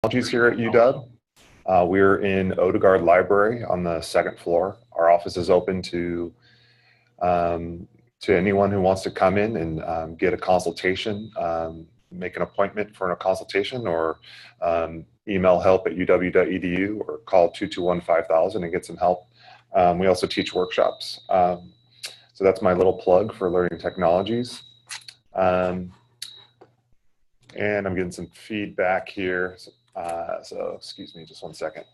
Technologies here at UW. We're in Odegaard Library on the second floor. Our office is open to anyone who wants to come in and get a consultation, make an appointment for a consultation, or email help@uw.edu or call 221-5000 and get some help. We also teach workshops. So that's my little plug for Learning Technologies. And I'm getting some feedback here. So excuse me just one second.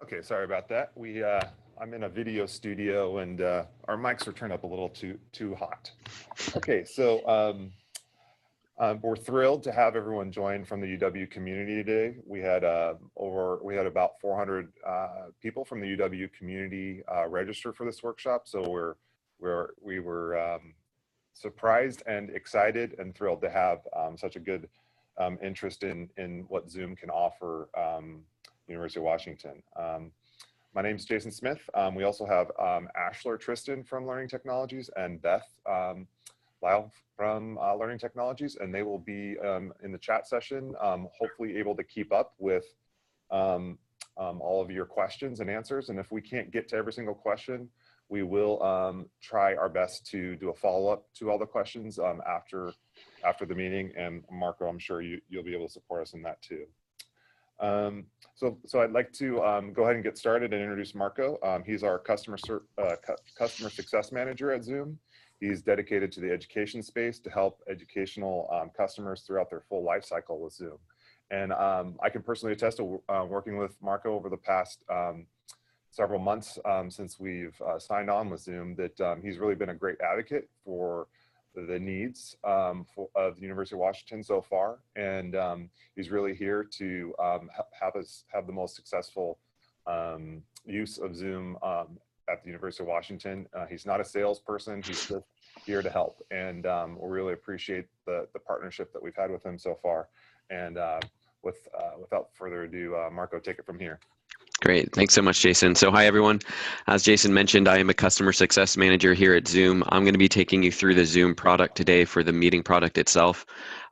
Okay, sorry about that. I'm in a video studio and our mics are turned up a little too hot. Okay, so we're thrilled to have everyone join from the UW community today. We had about 400 people from the UW community register for this workshop. So we were surprised and excited and thrilled to have such a good interest in what Zoom can offer University of Washington. My name is Jason Smith. We also have Ashler Tristan from Learning Technologies and Beth Lyle from Learning Technologies, and they will be in the chat session, hopefully able to keep up with all of your questions and answers. And if we can't get to every single question, we will try our best to do a follow-up to all the questions after the meeting. And Marco, I'm sure you'll be able to support us in that too. So I'd like to go ahead and get started and introduce Marco. He's our customer success manager at Zoom. He's dedicated to the education space to help educational customers throughout their full life cycle with Zoom. And I can personally attest to working with Marco over the past several months since we've signed on with Zoom, that he's really been a great advocate for the needs of the University of Washington so far. And he's really here to have us have the most successful use of Zoom at the University of Washington. He's not a salesperson, he's just here to help. And we really appreciate the partnership that we've had with him so far. And without further ado, Marco, take it from here. Great. Thanks so much, Jason. So hi, everyone. As Jason mentioned, I am a customer success manager here at Zoom. I'm going to be taking you through the Zoom product today for the meeting product itself.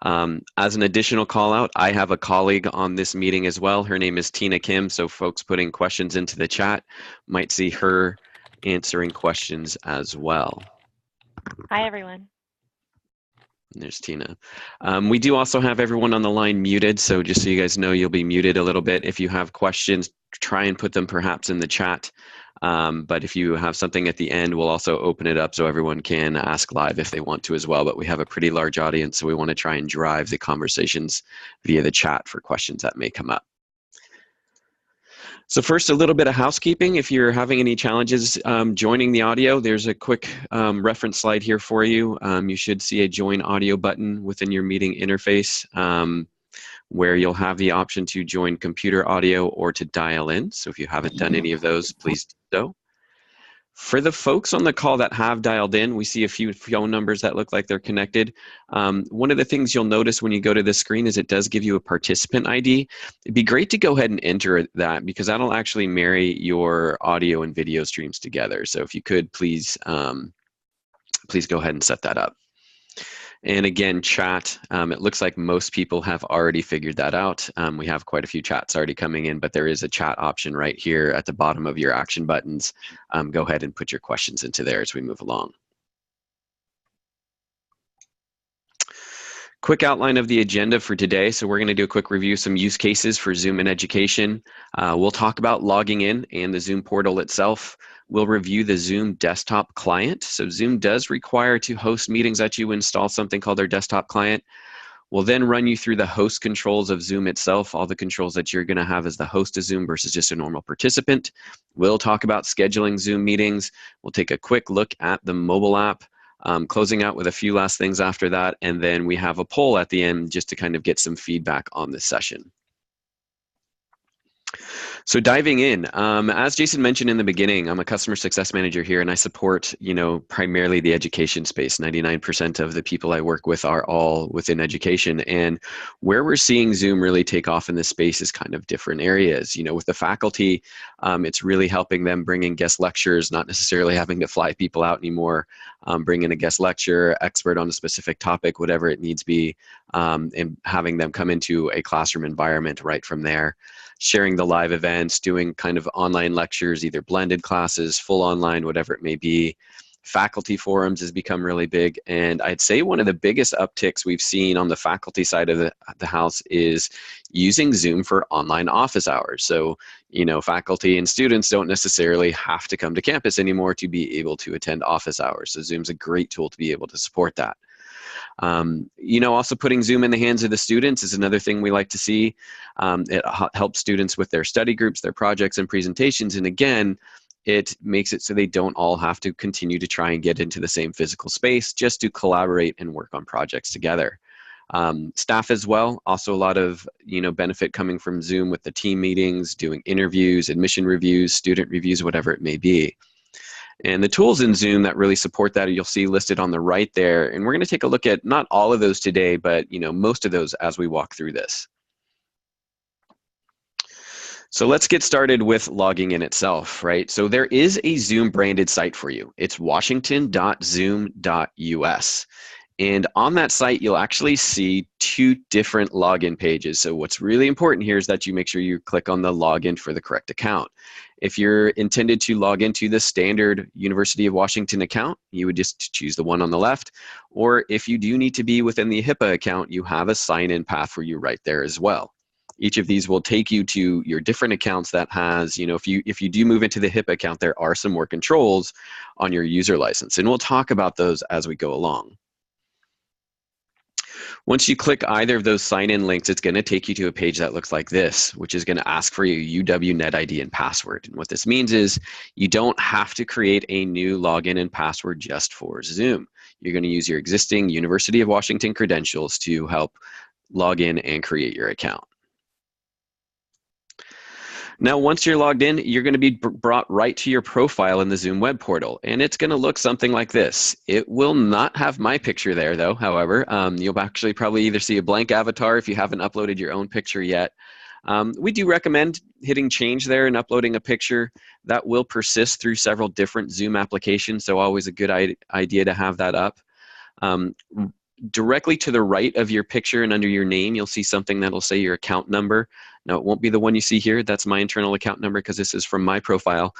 As an additional call out, I have a colleague on this meeting as well. Her name is Tina Kim. So folks putting questions into the chat might see her answering questions as well. Hi, everyone. There's Tina. We do also have everyone on the line muted, so just so you guys know, you'll be muted a little bit. If you have questions, try and put them perhaps in the chat. But if you have something at the end, we'll also open it up so everyone can ask live if they want to as well. But we have a pretty large audience, so we want to try and drive the conversations via the chat for questions that may come up. So first, a little bit of housekeeping. If you're having any challenges joining the audio, there's a quick reference slide here for you. You should see a join audio button within your meeting interface where you'll have the option to join computer audio or to dial in. So if you haven't done any of those, please do so. For the folks on the call that have dialed in, we see a few phone numbers that look like they're connected. One of the things you'll notice when you go to the screen is it does give you a participant ID. It'd be great to go ahead and enter that because that'll actually marry your audio and video streams together. So if you could, please go ahead and set that up. And again, chat, it looks like most people have already figured that out. We have quite a few chats already coming in, but there is a chat option right here at the bottom of your action buttons. Go ahead and put your questions into there as we move along. Quick outline of the agenda for today. So we're going to do a quick review, some use cases for Zoom in education. We'll talk about logging in and the Zoom portal itself. We'll review the Zoom desktop client. So Zoom does require to host meetings that you install something called their desktop client. We'll then run you through the host controls of Zoom itself, all the controls that you're going to have as the host of Zoom versus just a normal participant. We'll talk about scheduling Zoom meetings. We'll take a quick look at the mobile app, closing out with a few last things after that. And then we have a poll at the end just to kind of get some feedback on this session. So diving in, as Jason mentioned in the beginning, I'm a customer success manager here, and I support, primarily the education space. 99% of the people I work with are all within education, and where we're seeing Zoom really take off in this space is kind of different areas. With the faculty, it's really helping them bring in guest lectures, not necessarily having to fly people out anymore. Bring in a guest lecturer, expert on a specific topic, whatever it needs be, and having them come into a classroom environment right from there. Sharing the live events, doing kind of online lectures, either blended classes, full online, whatever it may be. Faculty forums has become really big. And I'd say one of the biggest upticks we've seen on the faculty side of the house is using Zoom for online office hours. So, faculty and students don't necessarily have to come to campus anymore to be able to attend office hours. So Zoom's a great tool to be able to support that. Also putting Zoom in the hands of the students is another thing we like to see. It helps students with their study groups, their projects and presentations. And again, it makes it so they don't all have to continue to try and get into the same physical space just to collaborate and work on projects together. Staff as well, also a lot of benefit coming from Zoom with the team meetings, doing interviews, admission reviews, student reviews, whatever it may be. And the tools in Zoom that really support that, you'll see listed on the right there. And we're going to take a look at not all of those today, but most of those as we walk through this. So let's get started with logging in itself, right? So there is a Zoom branded site for you. It's washington.zoom.us. And on that site, you'll actually see two different login pages. So what's really important here is that you make sure you click on the login for the correct account. If you're intended to log into the standard University of Washington account, you would just choose the one on the left. Or if you do need to be within the HIPAA account, you have a sign-in path for you right there as well. Each of these will take you to your different accounts that has, if you do move into the HIPAA account, there are some more controls on your user license. And we'll talk about those as we go along. Once you click either of those sign-in links, it's going to take you to a page that looks like this, which is going to ask for your UW NetID and password. And what this means is you don't have to create a new login and password just for Zoom. You're going to use your existing University of Washington credentials to help log in and create your account. Now, once you're logged in, you're going to be brought right to your profile in the Zoom web portal, and it's going to look something like this. It will not have my picture there, though, however. You'll actually probably either see a blank avatar if you haven't uploaded your own picture yet. We do recommend hitting change there and uploading a picture. That will persist through several different Zoom applications, so always a good idea to have that up. Directly to the right of your picture and under your name, you'll see something that'll say your account number. Now, it won't be the one you see here. That's my internal account number because this is from my profile.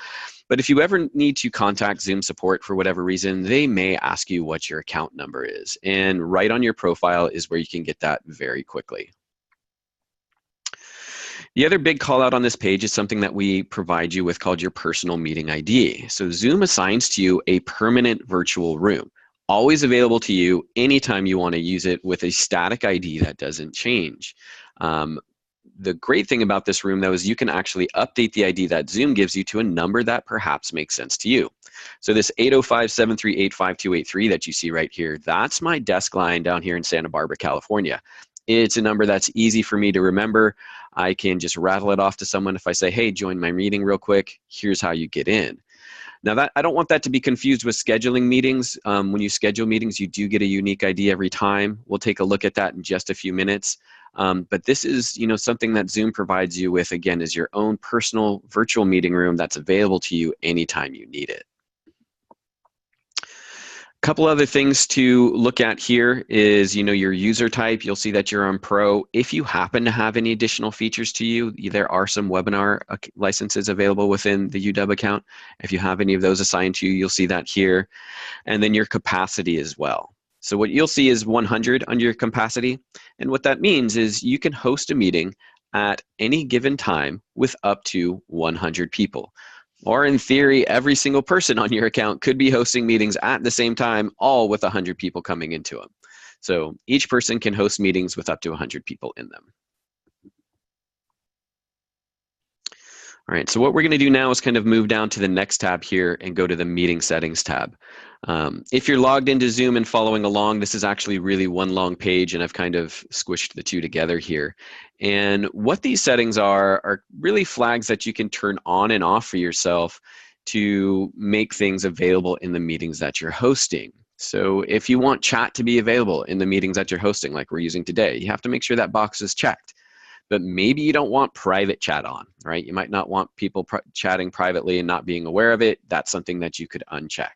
But if you ever need to contact Zoom support for whatever reason, they may ask you what your account number is. And right on your profile is where you can get that very quickly. The other big call out on this page is something that we provide you with called your personal meeting ID. So Zoom assigns to you a permanent virtual room, always available to you anytime you want to use it with a static ID that doesn't change. The great thing about this room, though, is you can actually update the ID that Zoom gives you to a number that perhaps makes sense to you. So this 805-738-5283 that you see right here, that's my desk line down here in Santa Barbara, California. It's a number that's easy for me to remember. I can just rattle it off to someone if I say, hey, join my meeting real quick. Here's how you get in. Now, I don't want that to be confused with scheduling meetings. When you schedule meetings, you do get a unique ID every time. We'll take a look at that in just a few minutes. But this is, something that Zoom provides you with, again, is your own personal virtual meeting room that's available to you anytime you need it. A couple other things to look at here is, your user type. You'll see that you're on Pro. If you happen to have any additional features to you, there are some webinar licenses available within the UW account. If you have any of those assigned to you, you'll see that here. And then your capacity as well. So what you'll see is 100 under your capacity. And what that means is you can host a meeting at any given time with up to 100 people. Or in theory, every single person on your account could be hosting meetings at the same time, all with 100 people coming into them. So each person can host meetings with up to 100 people in them. All right, so what we're going to do now is kind of move down to the next tab here and go to the meeting settings tab. If you're logged into Zoom and following along, this is actually really one long page, and I've kind of squished the two together here. And what these settings are really flags that you can turn on and off for yourself to make things available in the meetings that you're hosting. So if you want chat to be available in the meetings that you're hosting, like we're using today, you have to make sure that box is checked. But maybe you don't want private chat on, right? You might not want people chatting privately and not being aware of it. That's something that you could uncheck.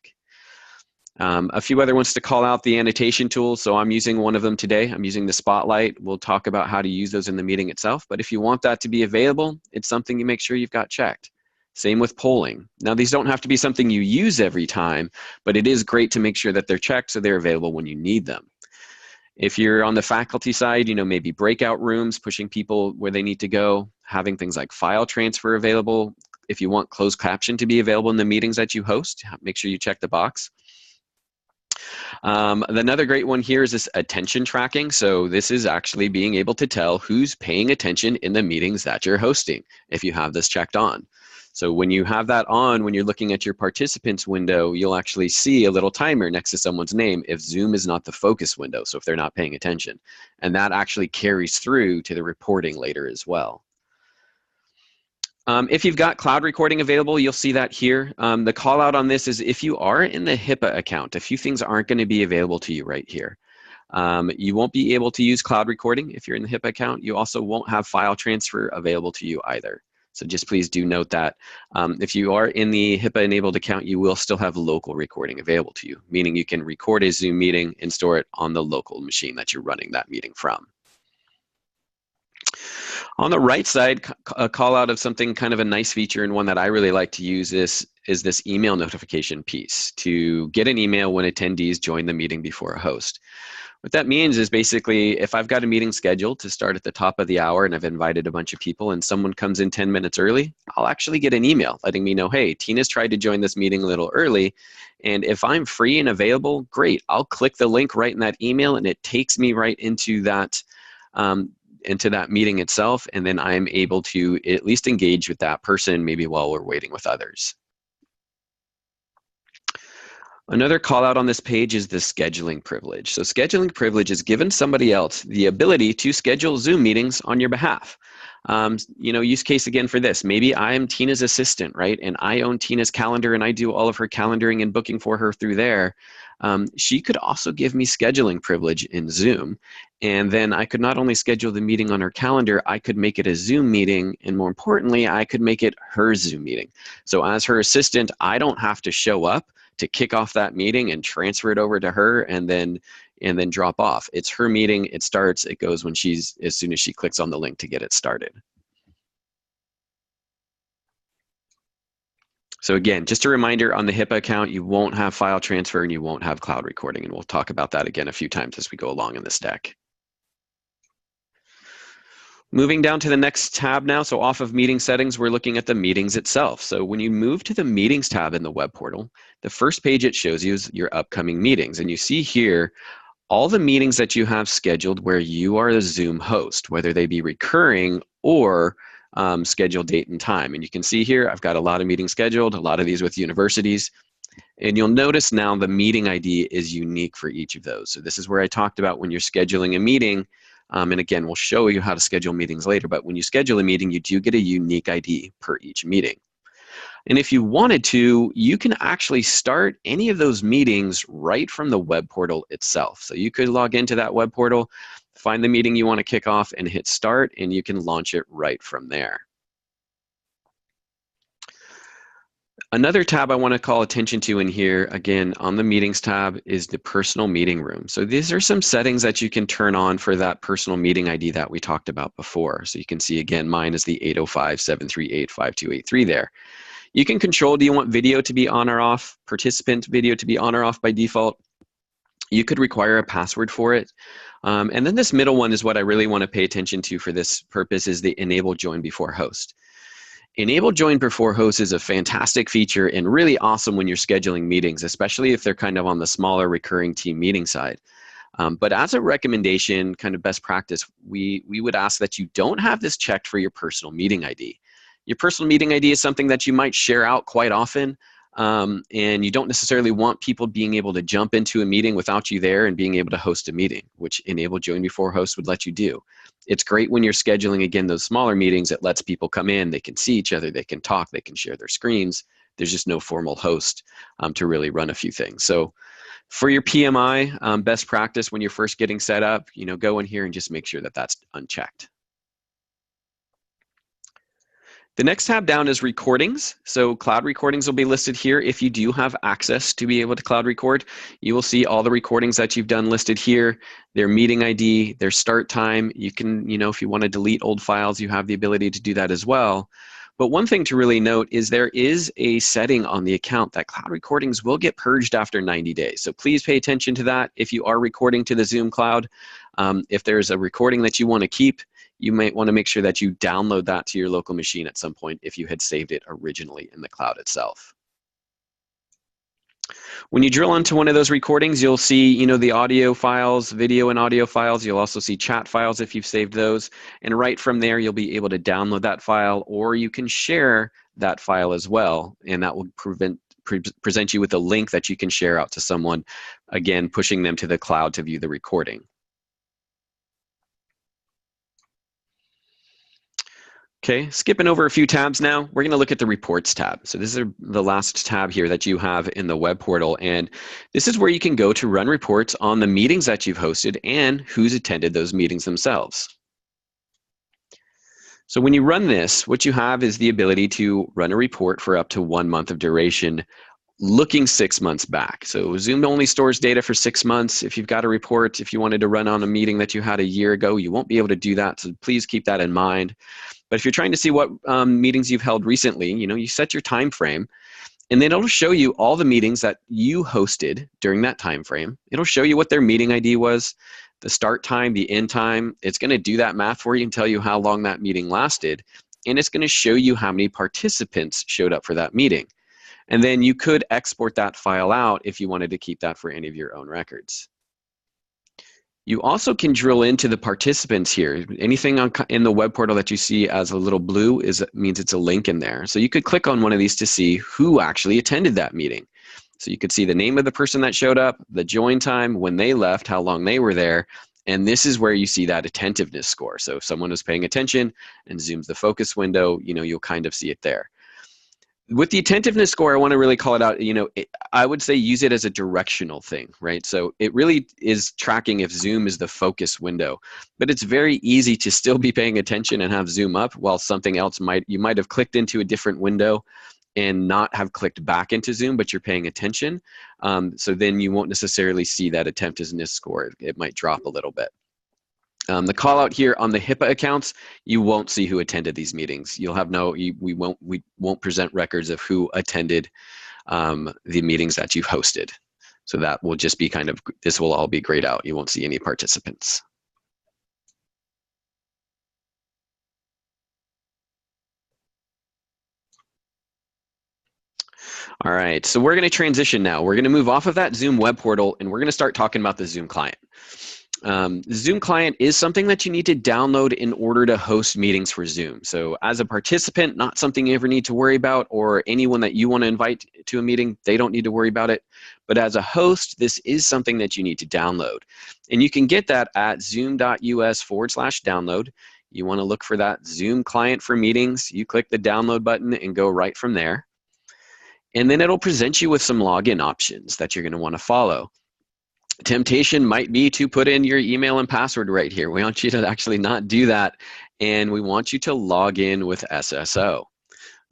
A few other ones to call out: the annotation tools. So I'm using one of them today. I'm using the Spotlight. We'll talk about how to use those in the meeting itself. But if you want that to be available, it's something you make sure you've got checked. Same with polling. Now, these don't have to be something you use every time, but it is great to make sure that they're checked so they're available when you need them. If you're on the faculty side, maybe breakout rooms, pushing people where they need to go, having things like file transfer available. If you want closed caption to be available in the meetings that you host, make sure you check the box. Another great one here is this attention tracking. So this is actually being able to tell who's paying attention in the meetings that you're hosting if you have this checked on. So when you have that on, when you're looking at your participants window, you'll actually see a little timer next to someone's name if Zoom is not the focus window, so if they're not paying attention. And that actually carries through to the reporting later as well. If you've got cloud recording available, you'll see that here. The call out on this is if you are in the HIPAA account, a few things aren't going to be available to you right here. You won't be able to use cloud recording if you're in the HIPAA account. You also won't have file transfer available to you either. So just please do note that. If you are in the HIPAA-enabled account, you will still have local recording available to you, meaning you can record a Zoom meeting and store it on the local machine that you're running that meeting from. On the right side, a call out of something kind of a nice feature, and one that I really like to use is this email notification piece to get an email when attendees join the meeting before a host. What that means is basically if I've got a meeting scheduled to start at the top of the hour and I've invited a bunch of people and someone comes in 10 minutes early, I'll actually get an email letting me know, hey, Tina's tried to join this meeting a little early. And if I'm free and available, great. I'll click the link right in that email and it takes me right into that meeting itself. And then I'm able to at least engage with that person maybe while we're waiting with others. Another call out on this page is the scheduling privilege. So scheduling privilege is giving somebody else the ability to schedule Zoom meetings on your behalf. Use case again for this. Maybe I'm Tina's assistant, right? And I own Tina's calendar and I do all of her calendaring and booking for her through there. She could also give me scheduling privilege in Zoom. And then I could not only schedule the meeting on her calendar, I could make it a Zoom meeting. And more importantly, I could make it her Zoom meeting. So as her assistant, I don't have to show up to kick off that meeting and transfer it over to her and then drop off. It's her meeting, it starts, it goes as soon as she clicks on the link to get it started. So again, just a reminder, on the HIPAA account, you won't have file transfer and you won't have cloud recording, and we'll talk about that again a few times as we go along in this deck. Moving down to the next tab now, so off of meeting settings, we're looking at the meetings itself. So when you move to the meetings tab in the web portal, the first page it shows you is your upcoming meetings. And you see here all the meetings that you have scheduled where you are the Zoom host, whether they be recurring or scheduled date and time. And you can see here, I've got a lot of meetings scheduled, a lot of these with universities. And you'll notice now the meeting ID is unique for each of those. So this is where I talked about when you're scheduling a meeting. And again, we'll show you how to schedule meetings later, but when you schedule a meeting, you do get a unique ID per each meeting. And if you wanted to, you can actually start any of those meetings right from the web portal itself. So you could log into that web portal, find the meeting you want to kick off and hit start, and you can launch it right from there. Another tab I want to call attention to in here, again, on the meetings tab, is the personal meeting room. So these are some settings that you can turn on for that personal meeting ID that we talked about before. So you can see, again, mine is the 805-738-5283 there. You can control, do you want video to be on or off, participant video to be on or off by default? You could require a password for it. And then this middle one is what I really want to pay attention to for this purpose, is the enable join before host. Enable join before host is a fantastic feature and really awesome when you're scheduling meetings, especially if they're kind of on the smaller recurring team meeting side. But as a recommendation, kind of best practice, we would ask that you don't have this checked for your personal meeting ID. Your personal meeting ID is something that you might share out quite often, and you don't necessarily want people being able to jump into a meeting without you there and being able to host a meeting, which Enable Join Before Host would let you do. It's great when you're scheduling, again, those smaller meetings. It lets people come in, they can see each other, they can talk, they can share their screens. There's just no formal host to really run a few things. So for your PMI, best practice when you're first getting set up, go in here and just make sure that that's unchecked. The next tab down is recordings. So cloud recordings will be listed here. If you do have access to be able to cloud record, you will see all the recordings that you've done listed here, their meeting ID, their start time. You can, if you want to delete old files, you have the ability to do that as well. But one thing to really note is there is a setting on the account that cloud recordings will get purged after 90 days. So please pay attention to that. If you are recording to the Zoom cloud, if there's a recording that you want to keep, you might want to make sure that you download that to your local machine at some point if you had saved it originally in the cloud itself. When you drill into one of those recordings, you'll see, the audio files, video and audio files. You'll also see chat files if you've saved those. And right from there, you'll be able to download that file, or you can share that file as well. And that will present you with a link that you can share out to someone, again, pushing them to the cloud to view the recording. Okay, skipping over a few tabs now, we're going to look at the reports tab. So this is the last tab here that you have in the web portal, and this is where you can go to run reports on the meetings that you've hosted and who's attended those meetings themselves. So when you run this, what you have is the ability to run a report for up to 1 month of duration, looking 6 months back. So Zoom only stores data for 6 months. If you've got a report, if you wanted to run on a meeting that you had a year ago, you won't be able to do that. So please keep that in mind. But if you're trying to see what meetings you've held recently, you set your time frame, and then it'll show you all the meetings that you hosted during that time frame. It'll show you what their meeting ID was, the start time, the end time. It's going to do that math for you and tell you how long that meeting lasted, and it's going to show you how many participants showed up for that meeting. And then you could export that file out if you wanted to keep that for any of your own records. You also can drill into the participants here. Anything in the web portal that you see as a little blue means it's a link in there. So you could click on one of these to see who actually attended that meeting. So you could see the name of the person that showed up, the join time, when they left, how long they were there, and this is where you see that attentiveness score. So if someone was paying attention and zooms the focus window, you'll kind of see it there. With the attentiveness score, I want to really call it out, I would say use it as a directional thing, right? So it really is tracking if Zoom is the focus window, but it's very easy to still be paying attention and have Zoom up while something else you might have clicked into a different window and not have clicked back into Zoom, but you're paying attention. So then you won't necessarily see that attentiveness score. It might drop a little bit. The call out here on the HIPAA accounts, you won't see who attended these meetings. You'll have we won't present records of who attended the meetings that you've hosted. So that will just be this will all be grayed out. You won't see any participants. All right, so we're going to transition now. We're going to move off of that Zoom web portal, and we're going to start talking about the Zoom client. Zoom client is something that you need to download in order to host meetings for Zoom. So as a participant, not something you ever need to worry about, or anyone that you want to invite to a meeting, they don't need to worry about it. But as a host, this is something that you need to download. And you can get that at zoom.us/download. You want to look for that Zoom client for meetings. You click the download button and go right from there. And then it'll present you with some login options that you're going to want to follow. Temptation might be to put in your email and password right here. We want you to actually not do that, and we want you to log in with SSO.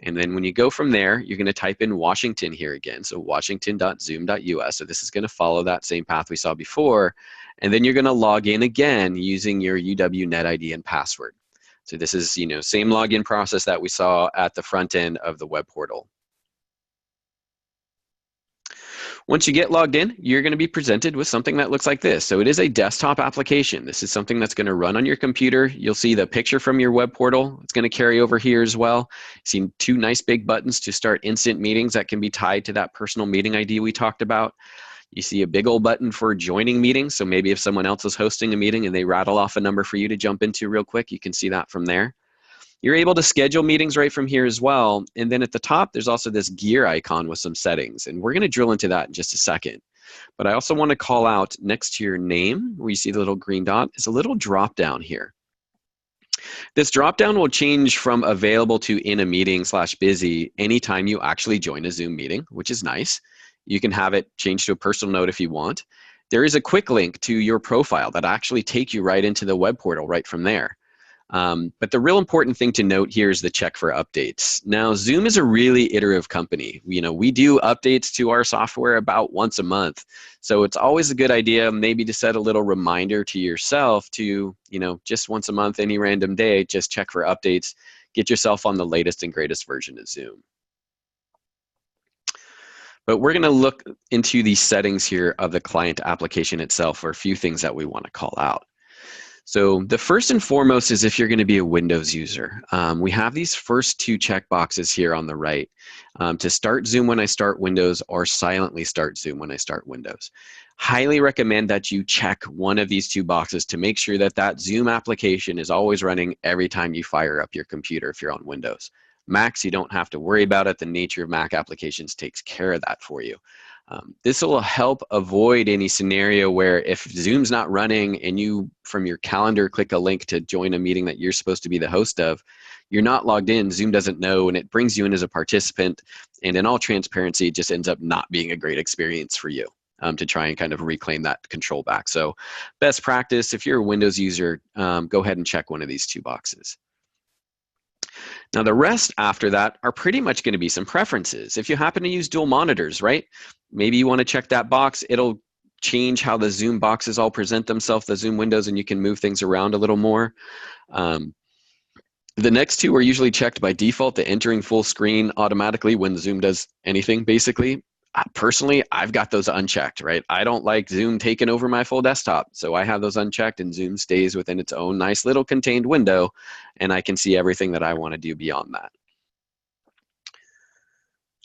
And then when you go from there, you're going to type in Washington here again, so washington.zoom.us. So this is going to follow that same path we saw before, and then you're going to log in again using your UW NetID and password. So this is, same login process that we saw at the front end of the web portal. Once you get logged in, you're going to be presented with something that looks like this. So it is a desktop application. This is something that's going to run on your computer. You'll see the picture from your web portal. It's going to carry over here as well. See two nice big buttons to start instant meetings that can be tied to that personal meeting ID we talked about. You see a big old button for joining meetings. So maybe if someone else is hosting a meeting and they rattle off a number for you to jump into real quick, you can see that from there. You're able to schedule meetings right from here as well. And then at the top, there's also this gear icon with some settings. And we're going to drill into that in just a second. But I also want to call out next to your name, where you see the little green dot, is a little drop down here. This drop down will change from available to in a meeting / busy anytime you actually join a Zoom meeting, which is nice. You can have it change to a personal note if you want. There is a quick link to your profile that actually take you right into the web portal right from there. But the real important thing to note here is the check for updates. Now, Zoom is a really iterative company. We do updates to our software about once a month. So it's always a good idea maybe to set a little reminder to yourself to, just once a month, any random day, just check for updates, get yourself on the latest and greatest version of Zoom. But we're going to look into the settings here of the client application itself for a few things that we want to call out. So the first and foremost is if you're going to be a Windows user. We have these first two checkboxes here on the right to start Zoom when I start Windows or silently start Zoom when I start Windows. Highly recommend that you check one of these two boxes to make sure that that Zoom application is always running every time you fire up your computer if you're on Windows. Macs, you don't have to worry about it. The nature of Mac applications takes care of that for you. This will help avoid any scenario where if Zoom's not running and you, from your calendar, click a link to join a meeting that you're supposed to be the host of, you're not logged in, Zoom doesn't know, and it brings you in as a participant, and in all transparency, it just ends up not being a great experience for you to try and kind of reclaim that control back. So best practice, if you're a Windows user, go ahead and check one of these two boxes. Now the rest after that are pretty much going to be some preferences. If you happen to use dual monitors, right? Maybe you want to check that box. It'll change how the Zoom boxes all present themselves, the Zoom windows, and you can move things around a little more. The next two are usually checked by default, the entering full screen automatically when Zoom does anything, basically. Personally, I've got those unchecked, right? I don't like Zoom taking over my full desktop, so I have those unchecked, and Zoom stays within its own nice little contained window, and I can see everything that I want to do beyond that.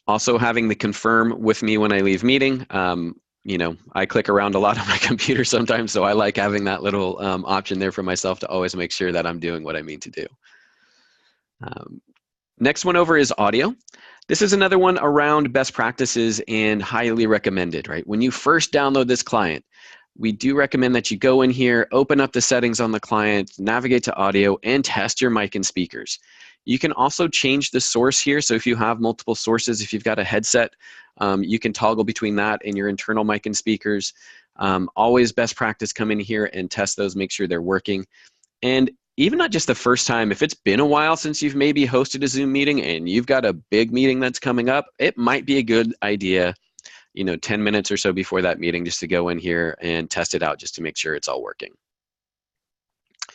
Also, having the confirm with me when I leave meeting. I click around a lot on my computer sometimes, so I like having that little option there for myself to always make sure that I'm doing what I mean to do. Next one over is audio. This is another one around best practices and highly recommended, right? When you first download this client, we do recommend that you go in here, open up the settings on the client, navigate to audio, and test your mic and speakers. You can also change the source here. So if you have multiple sources, if you've got a headset, you can toggle between that and your internal mic and speakers. Always best practice, come in here and test those, make sure they're working. And even not just the first time, if it's been a while since you've maybe hosted a Zoom meeting and you've got a big meeting that's coming up, it might be a good idea, 10 minutes or so before that meeting, just to go in here and test it out just to make sure it's all working. A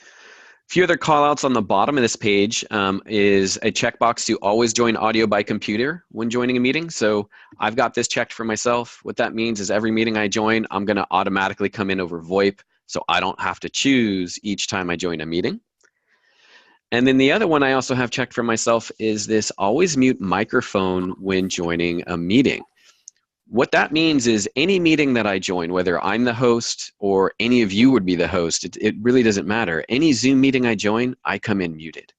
few other call outs on the bottom of this page is a checkbox to always join audio by computer when joining a meeting. So I've got this checked for myself. What that means is every meeting I join, I'm going to automatically come in over VoIP, so I don't have to choose each time I join a meeting. And then the other one I also have checked for myself is this always mute microphone when joining a meeting. What that means is any meeting that I join, whether I'm the host or any of you would be the host, it really doesn't matter. Any Zoom meeting I join, I come in muted.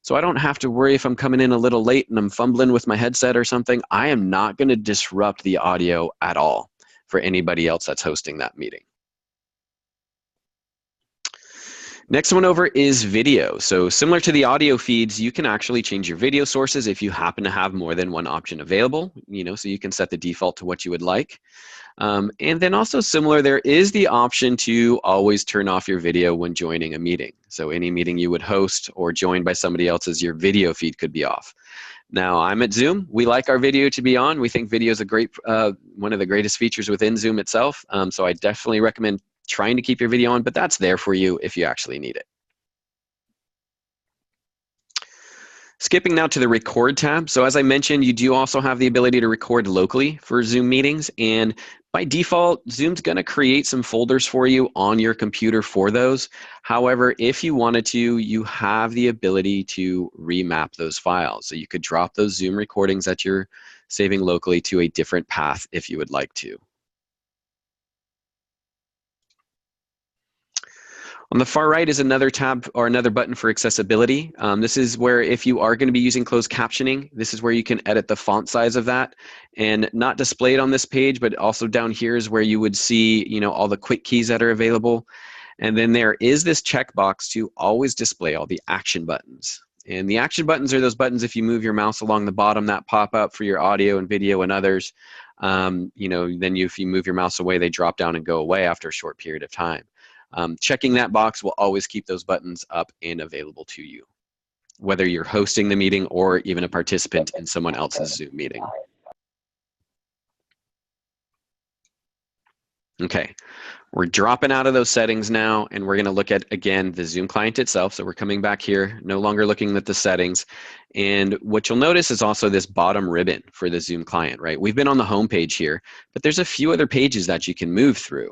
So I don't have to worry if I'm coming in a little late and I'm fumbling with my headset or something. I am not going to disrupt the audio at all for anybody else that's hosting that meeting. Next one over is video. So similar to the audio feeds, you can actually change your video sources if you happen to have more than one option available, so you can set the default to what you would like. And then also similar, there is the option to always turn off your video when joining a meeting. So any meeting you would host or join by somebody else's, your video feed could be off. Now, I'm at Zoom. We like our video to be on. We think video is a great, one of the greatest features within Zoom itself. So I definitely recommend trying to keep your video on, but that's there for you if you actually need it. Skipping now to the record tab. So as I mentioned, you do also have the ability to record locally for Zoom meetings. And by default, Zoom's going to create some folders for you on your computer for those. However, if you wanted to, you have the ability to remap those files. So you could drop those Zoom recordings that you're saving locally to a different path if you would like to. On the far right is another tab or another button for accessibility. This is where if you are going to be using closed captioning, this is where you can edit the font size of that, and not displayed on this page, but also down here is where you would see, you know, all the quick keys that are available. And then there is this checkbox to always display all the action buttons. And the action buttons are those buttons, if you move your mouse along the bottom, that pop up for your audio and video and others. You know, then if you move your mouse away, they drop down and go away after a short period of time. Checking that box will always keep those buttons up and available to you, whether you're hosting the meeting or even a participant in someone else's Zoom meeting. Okay, we're dropping out of those settings now, and we're going to look at, again, the Zoom client itself. So we're coming back here, no longer looking at the settings. And what you'll notice is also this bottom ribbon for the Zoom client, right? We've been on the home page here, but there's a few other pages that you can move through.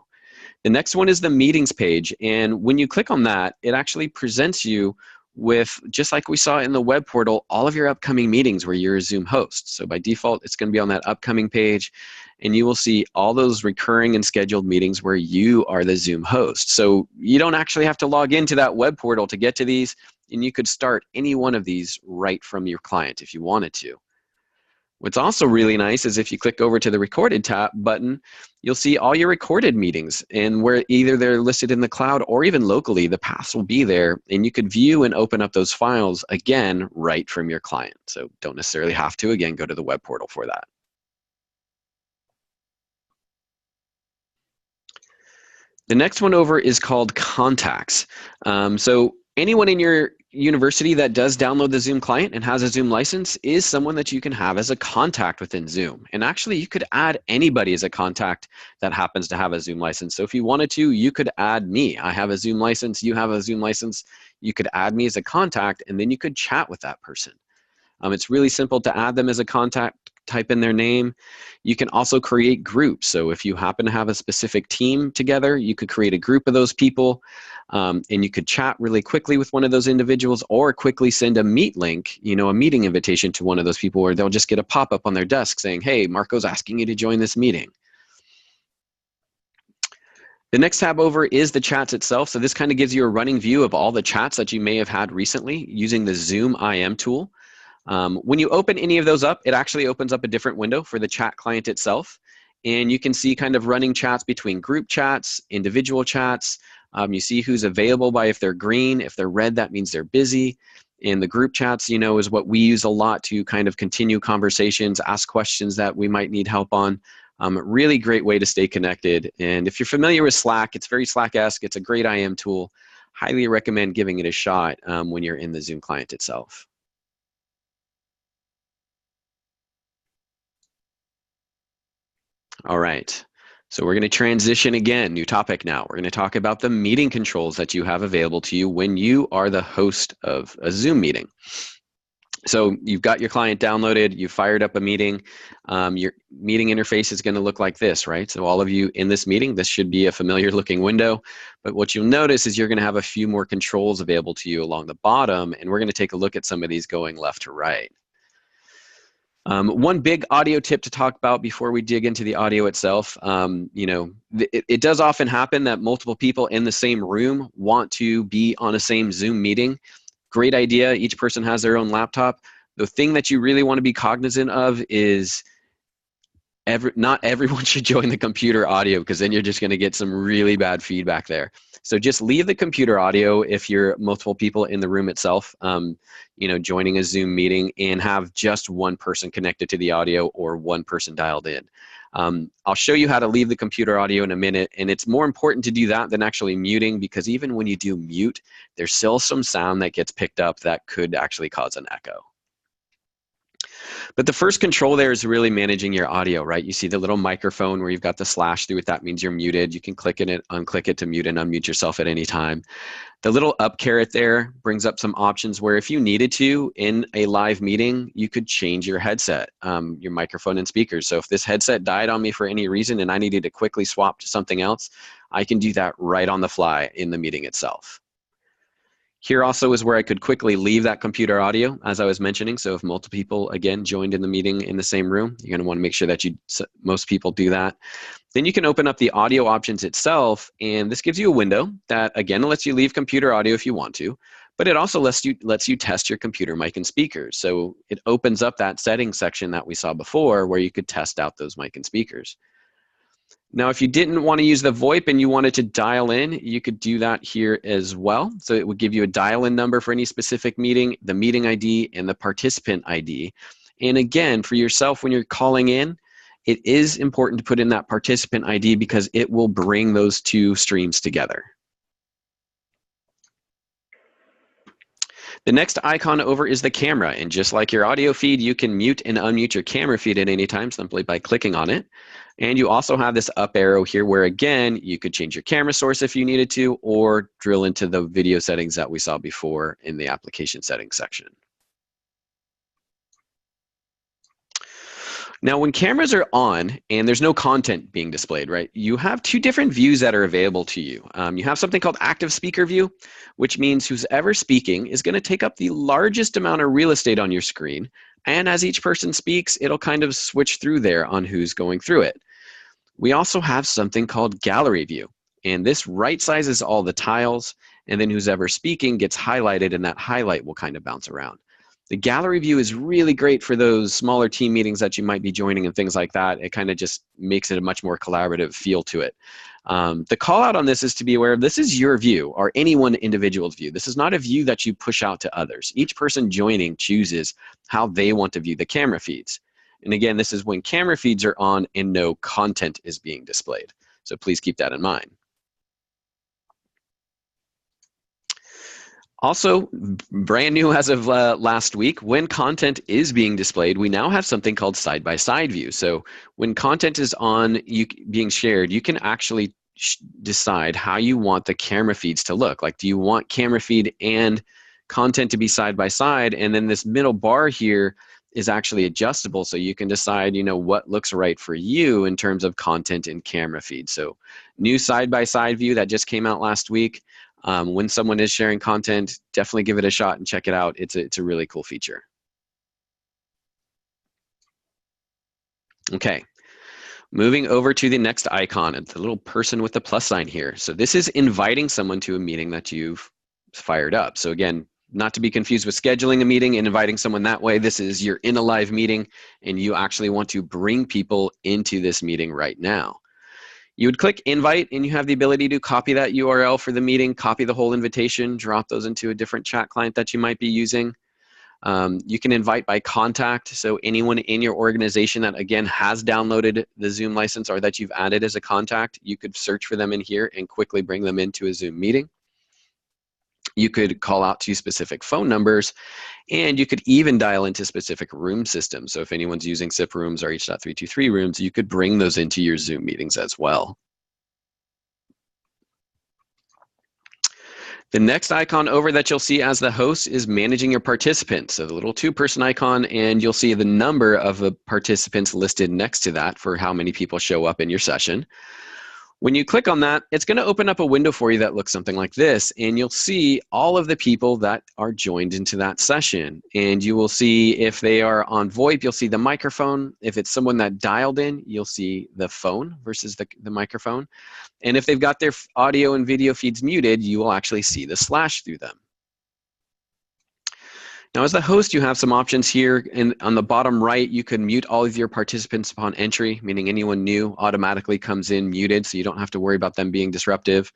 The next one is the meetings page, and when you click on that, it actually presents you with, just like we saw in the web portal, all of your upcoming meetings where you're a Zoom host. So by default, it's going to be on that upcoming page, and you will see all those recurring and scheduled meetings where you are the Zoom host. So you don't actually have to log into that web portal to get to these, and you could start any one of these right from your client if you wanted to. What's also really nice is if you click over to the recorded tab button, you'll see all your recorded meetings, and where either they're listed in the cloud or even locally, the paths will be there, and you could view and open up those files again right from your client. So don't necessarily have to, again, go to the web portal for that. The next one over is called Contacts. So anyone in your university that does download the Zoom client and has a Zoom license is someone that you can have as a contact within Zoom. And actually, you could add anybody as a contact that happens to have a Zoom license. So if you wanted to, you could add me. I have a Zoom license, you have a Zoom license. You could add me as a contact, and then you could chat with that person. It's really simple to add them as a contact. Type in their name. You can also create groups. So if you happen to have a specific team together, you could create a group of those people, and you could chat really quickly with one of those individuals, or quickly send a meet link, you know, a meeting invitation to one of those people, where they'll just get a pop-up on their desk saying, hey, Marco's asking you to join this meeting. The next tab over is the chats itself. So this kind of gives you a running view of all the chats that you may have had recently using the Zoom IM tool. When you open any of those up, it actually opens up a different window for the chat client itself. And you can see kind of running chats between group chats, individual chats. You see who's available by if they're green. If they're red, that means they're busy. And the group chats, you know, is what we use a lot to kind of continue conversations, ask questions that we might need help on. Really great way to stay connected. And if you're familiar with Slack, it's very Slack-esque. It's a great IM tool. Highly recommend giving it a shot when you're in the Zoom client itself. All right, so we're going to transition again, new topic now. We're going to talk about the meeting controls that you have available to you when you are the host of a Zoom meeting. So you've got your client downloaded, you fired up a meeting. Your meeting interface is going to look like this, right? So all of you in this meeting, this should be a familiar looking window, but what you'll notice is you're going to have a few more controls available to you along the bottom, and we're going to take a look at some of these going left to right. One big audio tip to talk about before we dig into the audio itself, you know, it does often happen that multiple people in the same room want to be on a same Zoom meeting. Great idea. Each person has their own laptop. The thing that you really want to be cognizant of is not everyone should join the computer audio, because then you're just going to get some really bad feedback there. So just leave the computer audio if you're multiple people in the room itself, you know, joining a Zoom meeting, and have just one person connected to the audio or one person dialed in. I'll show you how to leave the computer audio in a minute, and it's more important to do that than actually muting, because even when you do mute, there's still some sound that gets picked up that could actually cause an echo. But the first control there is really managing your audio, right? You see the little microphone where you've got the slash through it. That means you're muted. You can click it, unclick it to mute and unmute yourself at any time. The little up caret there brings up some options where if you needed to in a live meeting, you could change your headset, your microphone and speakers. So if this headset died on me for any reason and I needed to quickly swap to something else, I can do that right on the fly in the meeting itself. Here also is where I could quickly leave that computer audio, as I was mentioning. So if multiple people, again, joined in the meeting in the same room, you're going to want to make sure that most people do that. Then you can open up the audio options itself, and this gives you a window that, again, lets you leave computer audio if you want to, but it also lets you test your computer mic and speakers. So it opens up that settings section that we saw before where you could test out those mic and speakers. Now, if you didn't want to use the VoIP and you wanted to dial in, you could do that here as well. So it would give you a dial-in number for any specific meeting, the meeting ID, and the participant ID. And again, for yourself, when you're calling in, it is important to put in that participant ID because it will bring those two streams together. The next icon over is the camera, and just like your audio feed, you can mute and unmute your camera feed at any time simply by clicking on it. And you also have this up arrow here where, again, you could change your camera source if you needed to, or drill into the video settings that we saw before in the application settings section. Now, when cameras are on and there's no content being displayed, right, you have two different views that are available to you. You have something called active speaker view, which means who's ever speaking is going to take up the largest amount of real estate on your screen. And as each person speaks, it'll kind of switch through there on who's going through it. We also have something called gallery view, and this right sizes all the tiles, and then who's ever speaking gets highlighted, and that highlight will kind of bounce around. The gallery view is really great for those smaller team meetings that you might be joining and things like that. It kind of just makes it a much more collaborative feel to it. The call out on this is to be aware of this is your view or any one individual's view. This is not a view that you push out to others. Each person joining chooses how they want to view the camera feeds. And again, this is when camera feeds are on and no content is being displayed. So please keep that in mind. Also, brand new as of last week, when content is being displayed, we now have something called side-by-side view. So when content is being shared, you can actually decide how you want the camera feeds to look. Like, do you want camera feed and content to be side-by-side? And then this middle bar here is actually adjustable, so you can decide, what looks right for you in terms of content and camera feed. So new side-by-side view that just came out last week. When someone is sharing content, definitely give it a shot and check it out. It's a really cool feature. Okay, moving over to the next icon, it's the little person with the plus sign here. So this is inviting someone to a meeting that you've fired up. So again, not to be confused with scheduling a meeting and inviting someone that way. This is you're in a live meeting and you actually want to bring people into this meeting right now. You would click invite and you have the ability to copy that URL for the meeting, copy the whole invitation, drop those into a different chat client that you might be using. You can invite by contact, so anyone in your organization that, again, has downloaded the Zoom license or that you've added as a contact, you could search for them in here and quickly bring them into a Zoom meeting. You could call out to specific phone numbers, and you could even dial into specific room systems. So if anyone's using SIP rooms or H.323 rooms, you could bring those into your Zoom meetings as well. The next icon over that you'll see as the host is managing your participants. So the little two-person icon, and you'll see the number of the participants listed next to that for how many people show up in your session. When you click on that, it's going to open up a window for you that looks something like this, and you'll see all of the people that are joined into that session. And you will see if they are on VoIP, you'll see the microphone. If it's someone that dialed in, you'll see the phone versus the microphone. And if they've got their audio and video feeds muted, you will actually see the slash through them. Now, as the host, you have some options here. And on the bottom right, you can mute all of your participants upon entry, meaning anyone new automatically comes in muted, so you don't have to worry about them being disruptive.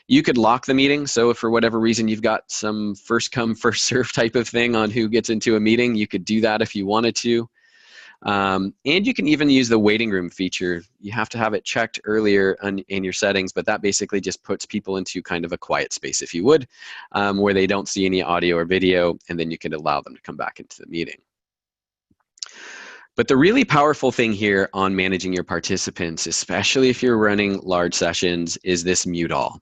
You could lock the meeting. So if for whatever reason you've got some first come, first serve type of thing on who gets into a meeting, you could do that if you wanted to. And you can even use the waiting room feature. You have to have it checked earlier in your settings, but that basically just puts people into kind of a quiet space, if you would, where they don't see any audio or video, and then you can allow them to come back into the meeting. But the really powerful thing here on managing your participants, especially if you're running large sessions, is this mute all.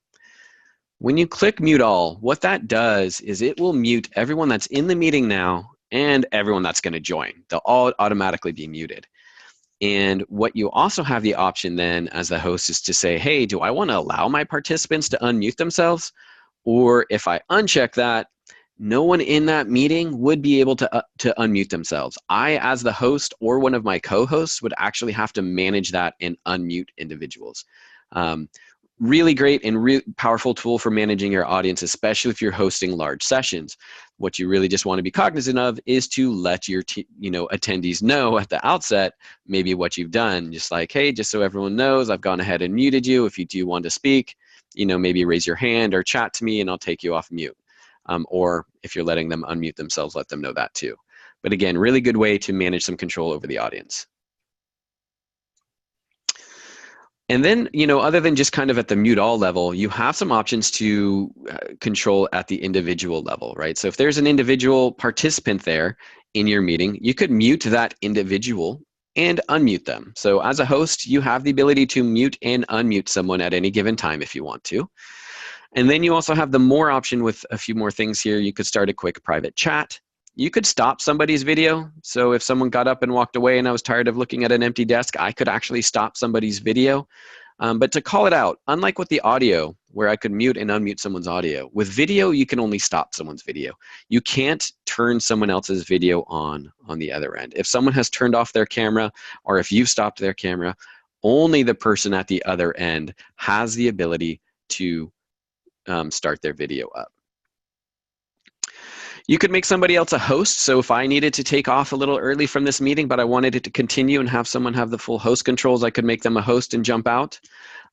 When you click mute all, what that does is it will mute everyone that's in the meeting now and everyone that's going to join. They'll all automatically be muted. And what you also have the option then as the host is to say, hey, do I want to allow my participants to unmute themselves? or if I uncheck that, no one in that meeting would be able to unmute themselves. I, as the host or one of my co-hosts, would actually have to manage that and unmute individuals. Really great and powerful tool for managing your audience, especially if you're hosting large sessions. What you really just want to be cognizant of is to let your attendees know at the outset maybe what you've done. Just like, hey, just so everyone knows, I've gone ahead and muted you. If you do want to speak, maybe raise your hand or chat to me and I'll take you off mute. Or if you're letting them unmute themselves, let them know that too. But again, really good way to manage some control over the audience. And then, other than just kind of at the mute all level, you have some options to control at the individual level, right? So if there's an individual participant there in your meeting, you could mute that individual and unmute them. So as a host, you have the ability to mute and unmute someone at any given time if you want to. And then you also have the more option with a few more things here. You could start a quick private chat. You could stop somebody's video. So if someone got up and walked away and I was tired of looking at an empty desk, I could actually stop somebody's video. But to call it out, unlike with the audio, where I could mute and unmute someone's audio, with video, you can only stop someone's video. You can't turn someone else's video on the other end. If someone has turned off their camera or if you've stopped their camera, only the person at the other end has the ability to start their video up. You could make somebody else a host. So if I needed to take off a little early from this meeting, but I wanted it to continue and have someone have the full host controls, I could make them a host and jump out.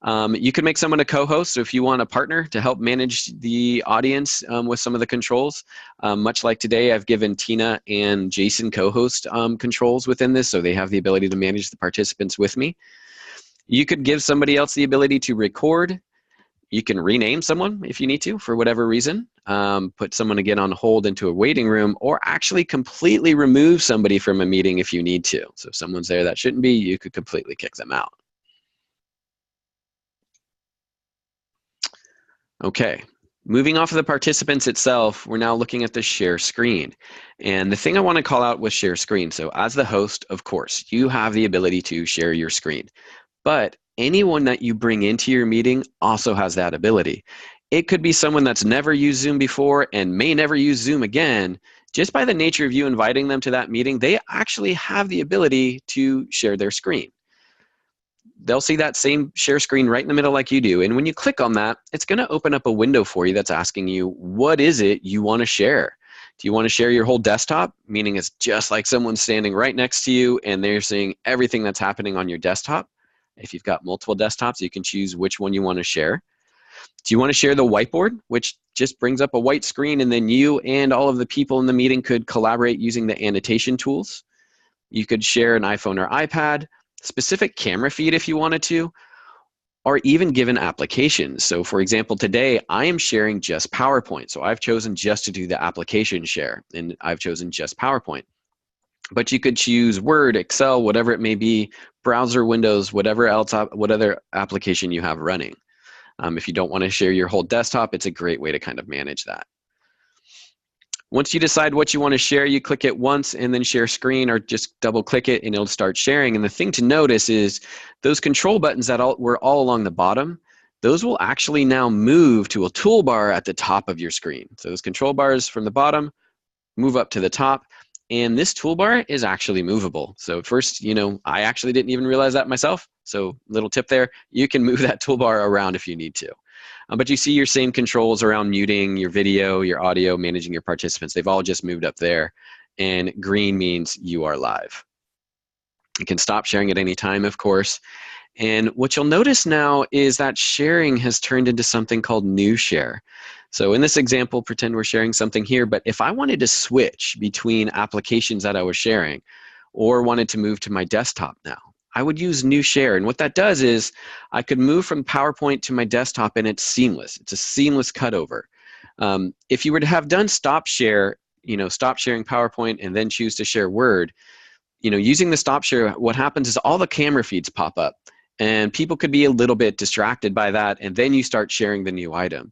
You could make someone a co-host. So if you want a partner to help manage the audience with some of the controls, much like today, I've given Tina and Jason co-host controls within this, so they have the ability to manage the participants with me. You could give somebody else the ability to record. You can rename someone if you need to for whatever reason, put someone again on hold into a waiting room, or actually completely remove somebody from a meeting if you need to. So if someone's there that shouldn't be, you could completely kick them out. Okay, moving off of the participants itself, we're now looking at the share screen. And the thing I want to call out was share screen. So as the host, of course, you have the ability to share your screen. But anyone that you bring into your meeting also has that ability. It could be someone that's never used Zoom before and may never use Zoom again. Just by the nature of you inviting them to that meeting, they actually have the ability to share their screen. They'll see that same share screen right in the middle like you do. And when you click on that, it's going to open up a window for you that's asking you, what is it you want to share? Do you want to share your whole desktop? Meaning it's just like someone standing right next to you and they're seeing everything that's happening on your desktop. If you've got multiple desktops, you can choose which one you want to share. Do you want to share the whiteboard, which just brings up a white screen and then you and all of the people in the meeting could collaborate using the annotation tools? You could share an iPhone or iPad, specific camera feed if you wanted to, or even given applications. So for example, today I am sharing just PowerPoint. So I've chosen just to do the application share and I've chosen just PowerPoint. But you could choose Word, Excel, whatever it may be, browser windows, whatever else, what other application you have running. If you don't want to share your whole desktop, it's a great way to kind of manage that. Once you decide what you want to share, you click it once and then share screen, or just double click it and it'll start sharing. And the thing to notice is those control buttons that were all along the bottom, those will actually now move to a toolbar at the top of your screen. So those control bars from the bottom move up to the top. And this toolbar is actually movable. So at first, I actually didn't even realize that myself. So little tip there, you can move that toolbar around if you need to. But you see your same controls around muting your video, your audio, managing your participants. They've all just moved up there. And green means you are live. You can stop sharing at any time, of course. And what you'll notice now is that sharing has turned into something called New Share. So in this example, pretend we're sharing something here, but if I wanted to switch between applications that I was sharing or wanted to move to my desktop now, I would use New Share. And what that does is I could move from PowerPoint to my desktop and it's seamless. It's a seamless cutover. If you were to have done stop share, stop sharing PowerPoint and then choose to share Word, using the stop share, what happens is all the camera feeds pop up and people could be a little bit distracted by that. And then you start sharing the new item.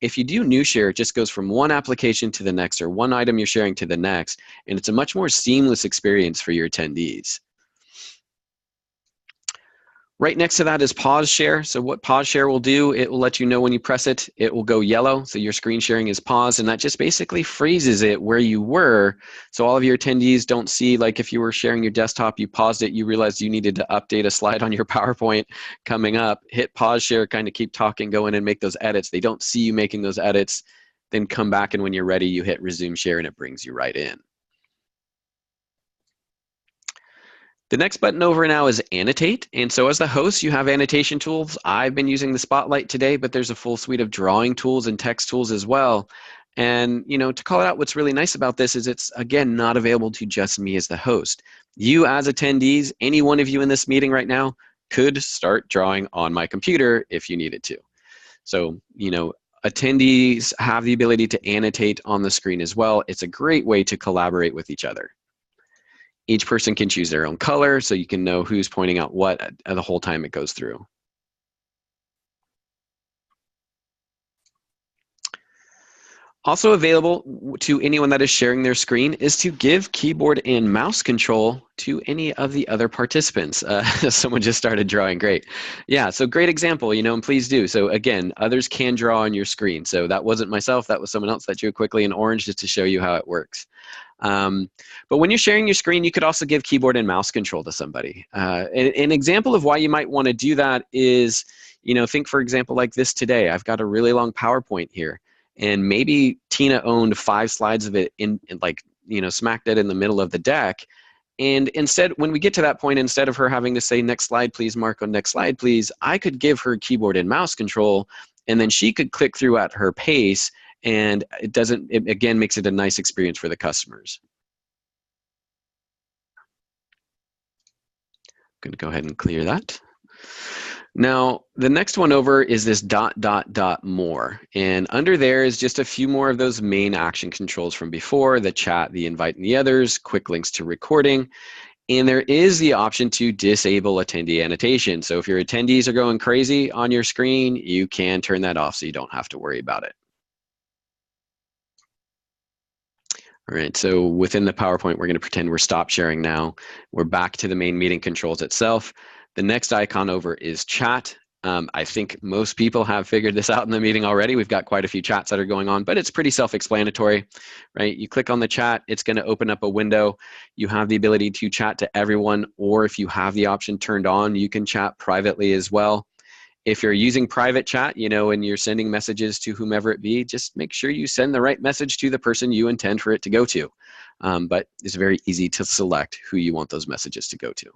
If you do New Share, it just goes from one application to the next or one item you're sharing to the next. And it's a much more seamless experience for your attendees. Right next to that is pause share. So what pause share will do, it will let you know when you press it, it will go yellow. So your screen sharing is paused, and that just basically freezes it where you were. So all of your attendees don't see, like if you were sharing your desktop, you paused it, you realized you needed to update a slide on your PowerPoint coming up, hit pause share, kind of keep talking, go in and make those edits. They don't see you making those edits, then come back, and when you're ready, you hit resume share and it brings you right in. The next button over now is annotate. And so as the host, you have annotation tools. I've been using the Spotlight today, but there's a full suite of drawing tools and text tools as well. And to call it out, what's really nice about this is it's, again, not available to just me as the host. You as attendees, any one of you in this meeting right now could start drawing on my computer if you needed to. So, attendees have the ability to annotate on the screen as well. It's a great way to collaborate with each other. Each person can choose their own color, so you can know who's pointing out what the whole time it goes through. Also available to anyone that is sharing their screen is to give keyboard and mouse control to any of the other participants. Someone just started drawing, great. Yeah, so great example, and please do. So again, others can draw on your screen. So that wasn't myself, that was someone else that drew quickly in orange just to show you how it works. But when you're sharing your screen, you could also give keyboard and mouse control to somebody. An example of why you might want to do that is, think for example like this today. I've got a really long PowerPoint here, and maybe Tina owned 5 slides of it in smack dead in the middle of the deck. And instead, when we get to that point, instead of her having to say next slide please, Marco, next slide please, I could give her keyboard and mouse control, and then she could click through at her pace. And it again makes it a nice experience for the customers. I'm going to go ahead and clear that. Now, the next one over is this ... more. And under there is just a few more of those main action controls from before, the chat, the invite, and the others, quick links to recording. And there is the option to disable attendee annotation. So if your attendees are going crazy on your screen, you can turn that off so you don't have to worry about it. All right, so within the PowerPoint, we're going to pretend we're stop sharing now. We're back to the main meeting controls itself. The next icon over is chat. I think most people have figured this out in the meeting already. We've got quite a few chats that are going on, but it's pretty self-explanatory, right? You click on the chat, it's going to open up a window. You have the ability to chat to everyone, or if you have the option turned on, you can chat privately as well. If you're using private chat, and you're sending messages to whomever it be, just make sure you send the right message to the person you intend for it to go to. But it's very easy to select who you want those messages to go to.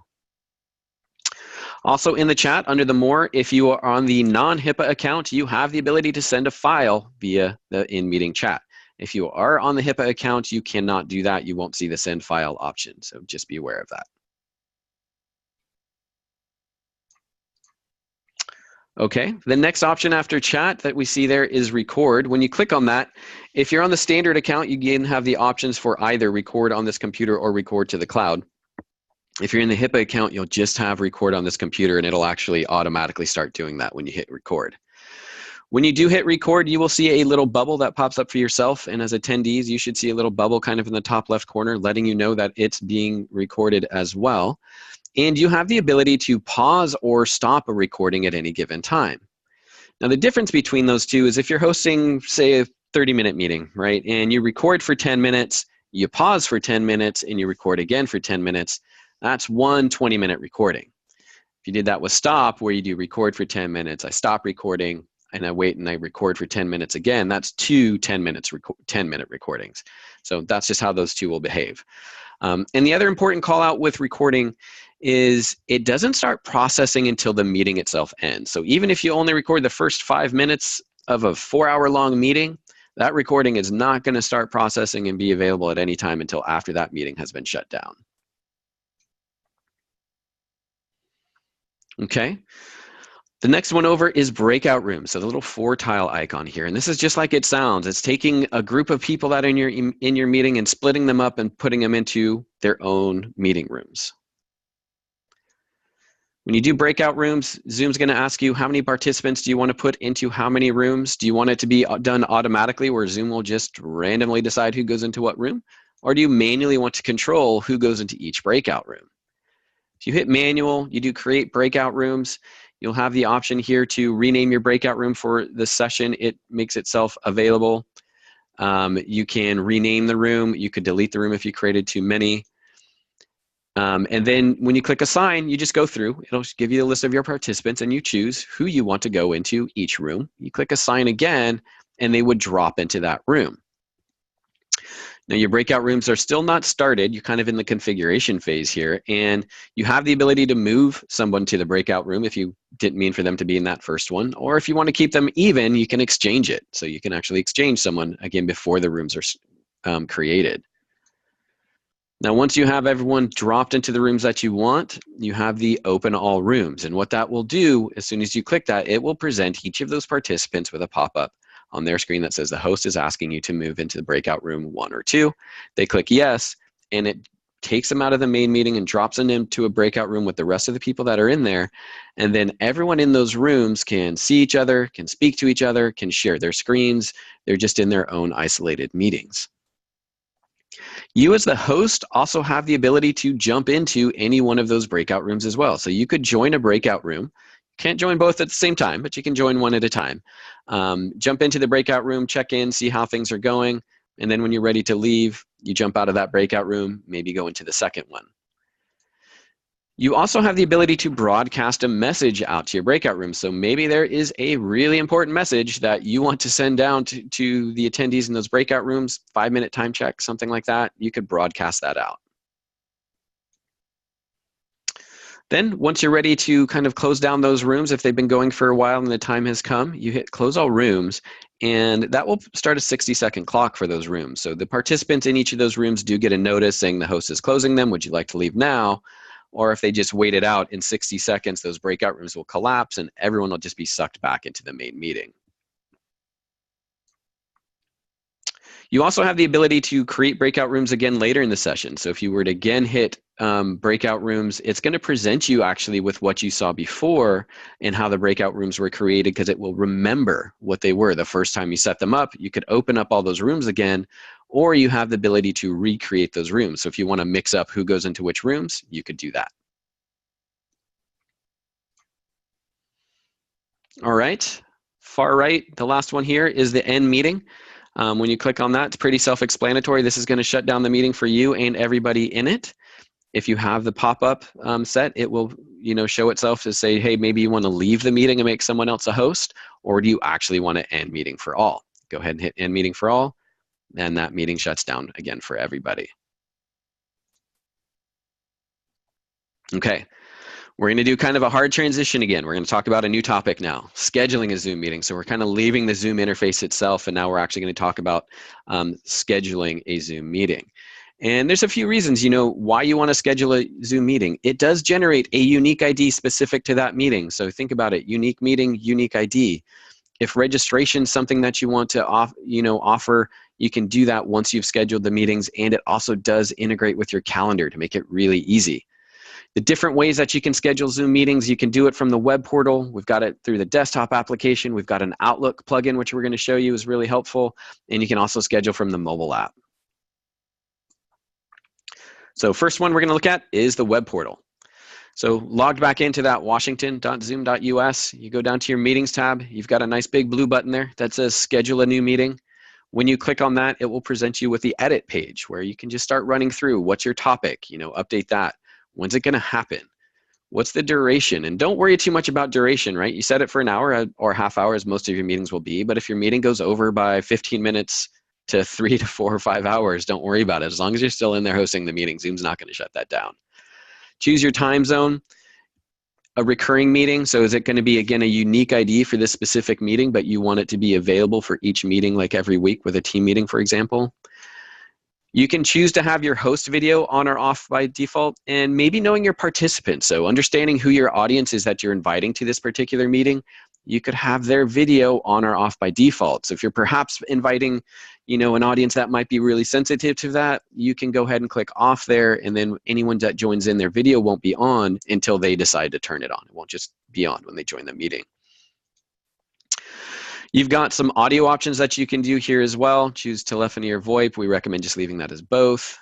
Also in the chat, under the more, if you are on the non-HIPAA account, you have the ability to send a file via the in-meeting chat. If you are on the HIPAA account, you cannot do that. You won't see the send file option, so just be aware of that. Okay, the next option after chat that we see there is record. When you click on that, if you're on the standard account, you again have the options for either record on this computer or record to the cloud. If you're in the HIPAA account, you'll just have record on this computer, and it'll actually automatically start doing that when you hit record. When you do hit record, you will see a little bubble that pops up for yourself, and as attendees, you should see a little bubble kind of in the top left corner letting you know that it's being recorded as well. And you have the ability to pause or stop a recording at any given time. Now, the difference between those two is if you're hosting, say, a 30-minute meeting, right, and you record for 10 minutes, you pause for 10 minutes, and you record again for 10 minutes, that's one 20-minute recording. If you did that with stop, where you do record for 10 minutes, I stop recording, and I wait and I record for 10 minutes again, that's two 10-minute recordings. So that's just how those two will behave. And the other important call out with recording is it doesn't start processing until the meeting itself ends. So even if you only record the first 5 minutes of a 4-hour-long meeting, that recording is not going to start processing and be available at any time until after that meeting has been shut down. Okay. The next one over is breakout rooms. So the little 4-tile icon here, and this is just like it sounds. It's taking a group of people that are in your meeting and splitting them up and putting them into their own meeting rooms. When you do breakout rooms, Zoom's going to ask you how many participants do you want to put into how many rooms? Do you want it to be done automatically where Zoom will just randomly decide who goes into what room? Or do you manually want to control who goes into each breakout room? If you hit manual, you do create breakout rooms, you'll have the option here to rename your breakout room for the session. It makes itself available. You can rename the room. You could delete the room if you created too many. And then when you click assign, you just go through. It'll give you a list of your participants and you choose who you want to go into each room. You click assign again and they would drop into that room. Now your breakout rooms are still not started. You're kind of in the configuration phase here, and you have the ability to move someone to the breakout room if you didn't mean for them to be in that first one, or if you want to keep them even, you can exchange it. So you can actually exchange someone again before the rooms are created. Now once you have everyone dropped into the rooms that you want, you have the open all rooms, and what that will do as soon as you click that, it will present each of those participants with a pop-up on their screen that says the host is asking you to move into the breakout room 1 or 2. They click yes, and it takes them out of the main meeting and drops them into a breakout room with the rest of the people that are in there. And then everyone in those rooms can see each other, can speak to each other, can share their screens. They're just in their own isolated meetings. You as the host also have the ability to jump into any one of those breakout rooms as well. So you could join a breakout room. Can't join both at the same time, but you can join one at a time. Jump into the breakout room, check in, see how things are going, and then when you're ready to leave, you jump out of that breakout room, maybe go into the second one. You also have the ability to broadcast a message out to your breakout room. So maybe there is a really important message that you want to send down to the attendees in those breakout rooms, 5-minute time check, something like that. You could broadcast that out. Then once you're ready to kind of close down those rooms, if they've been going for a while and the time has come, you hit close all rooms, and that will start a 60-second clock for those rooms. So the participants in each of those rooms do get a notice saying the host is closing them. Would you like to leave now? Or if they just wait it out, in 60 seconds, those breakout rooms will collapse and everyone will just be sucked back into the main meeting. You also have the ability to create breakout rooms again later in the session. So if you were to again hit breakout rooms, it's going to present you actually with what you saw before and how the breakout rooms were created, because it will remember what they were the first time you set them up. You could open up all those rooms again, or you have the ability to recreate those rooms. So if you want to mix up who goes into which rooms, you could do that. All right, far right, the last one here is the end meeting. When you click on that, it's pretty self-explanatory. This is going to shut down the meeting for you and everybody in it. If you have the pop-up set, it will show itself to say, hey, maybe you want to leave the meeting and make someone else a host, or do you actually want to end meeting for all? Go ahead and hit end meeting for all, and that meeting shuts down again for everybody. Okay. We're going to do kind of a hard transition again. We're going to talk about a new topic now, scheduling a Zoom meeting. So we're kind of leaving the Zoom interface itself, and now we're actually going to talk about scheduling a Zoom meeting. And there's a few reasons, why you want to schedule a Zoom meeting. It does generate a unique ID specific to that meeting. So think about it, unique meeting, unique ID. If registration is something that you want to offer, you can do that once you've scheduled the meetings, and it also does integrate with your calendar to make it really easy. The different ways that you can schedule Zoom meetings, you can do it from the web portal. We've got it through the desktop application. We've got an Outlook plugin, which we're going to show you is really helpful. And you can also schedule from the mobile app. So first one we're going to look at is the web portal. So logged back into that washington.zoom.us, you go down to your meetings tab. You've got a nice big blue button there that says schedule a new meeting. When you click on that, it will present you with the edit page where you can just start running through what's your topic, update that. When's it going to happen? What's the duration? And don't worry too much about duration, right? You set it for an hour or half hour, as most of your meetings will be. But if your meeting goes over by 15 minutes to 3 to 4 or 5 hours, don't worry about it. As long as you're still in there hosting the meeting, Zoom's not going to shut that down. Choose your time zone. A recurring meeting. So is it going to be, again, a unique ID for this specific meeting, but you want it to be available for each meeting, like every week with a team meeting, for example? You can choose to have your host video on or off by default, and maybe knowing your participants. So understanding who your audience is that you're inviting to this particular meeting, you could have their video on or off by default. So if you're perhaps inviting, an audience that might be really sensitive to that, you can go ahead and click off there, and then anyone that joins in, their video won't be on until they decide to turn it on. It won't just be on when they join the meeting. You've got some audio options that you can do here as well. Choose telephony or VoIP. We recommend just leaving that as both.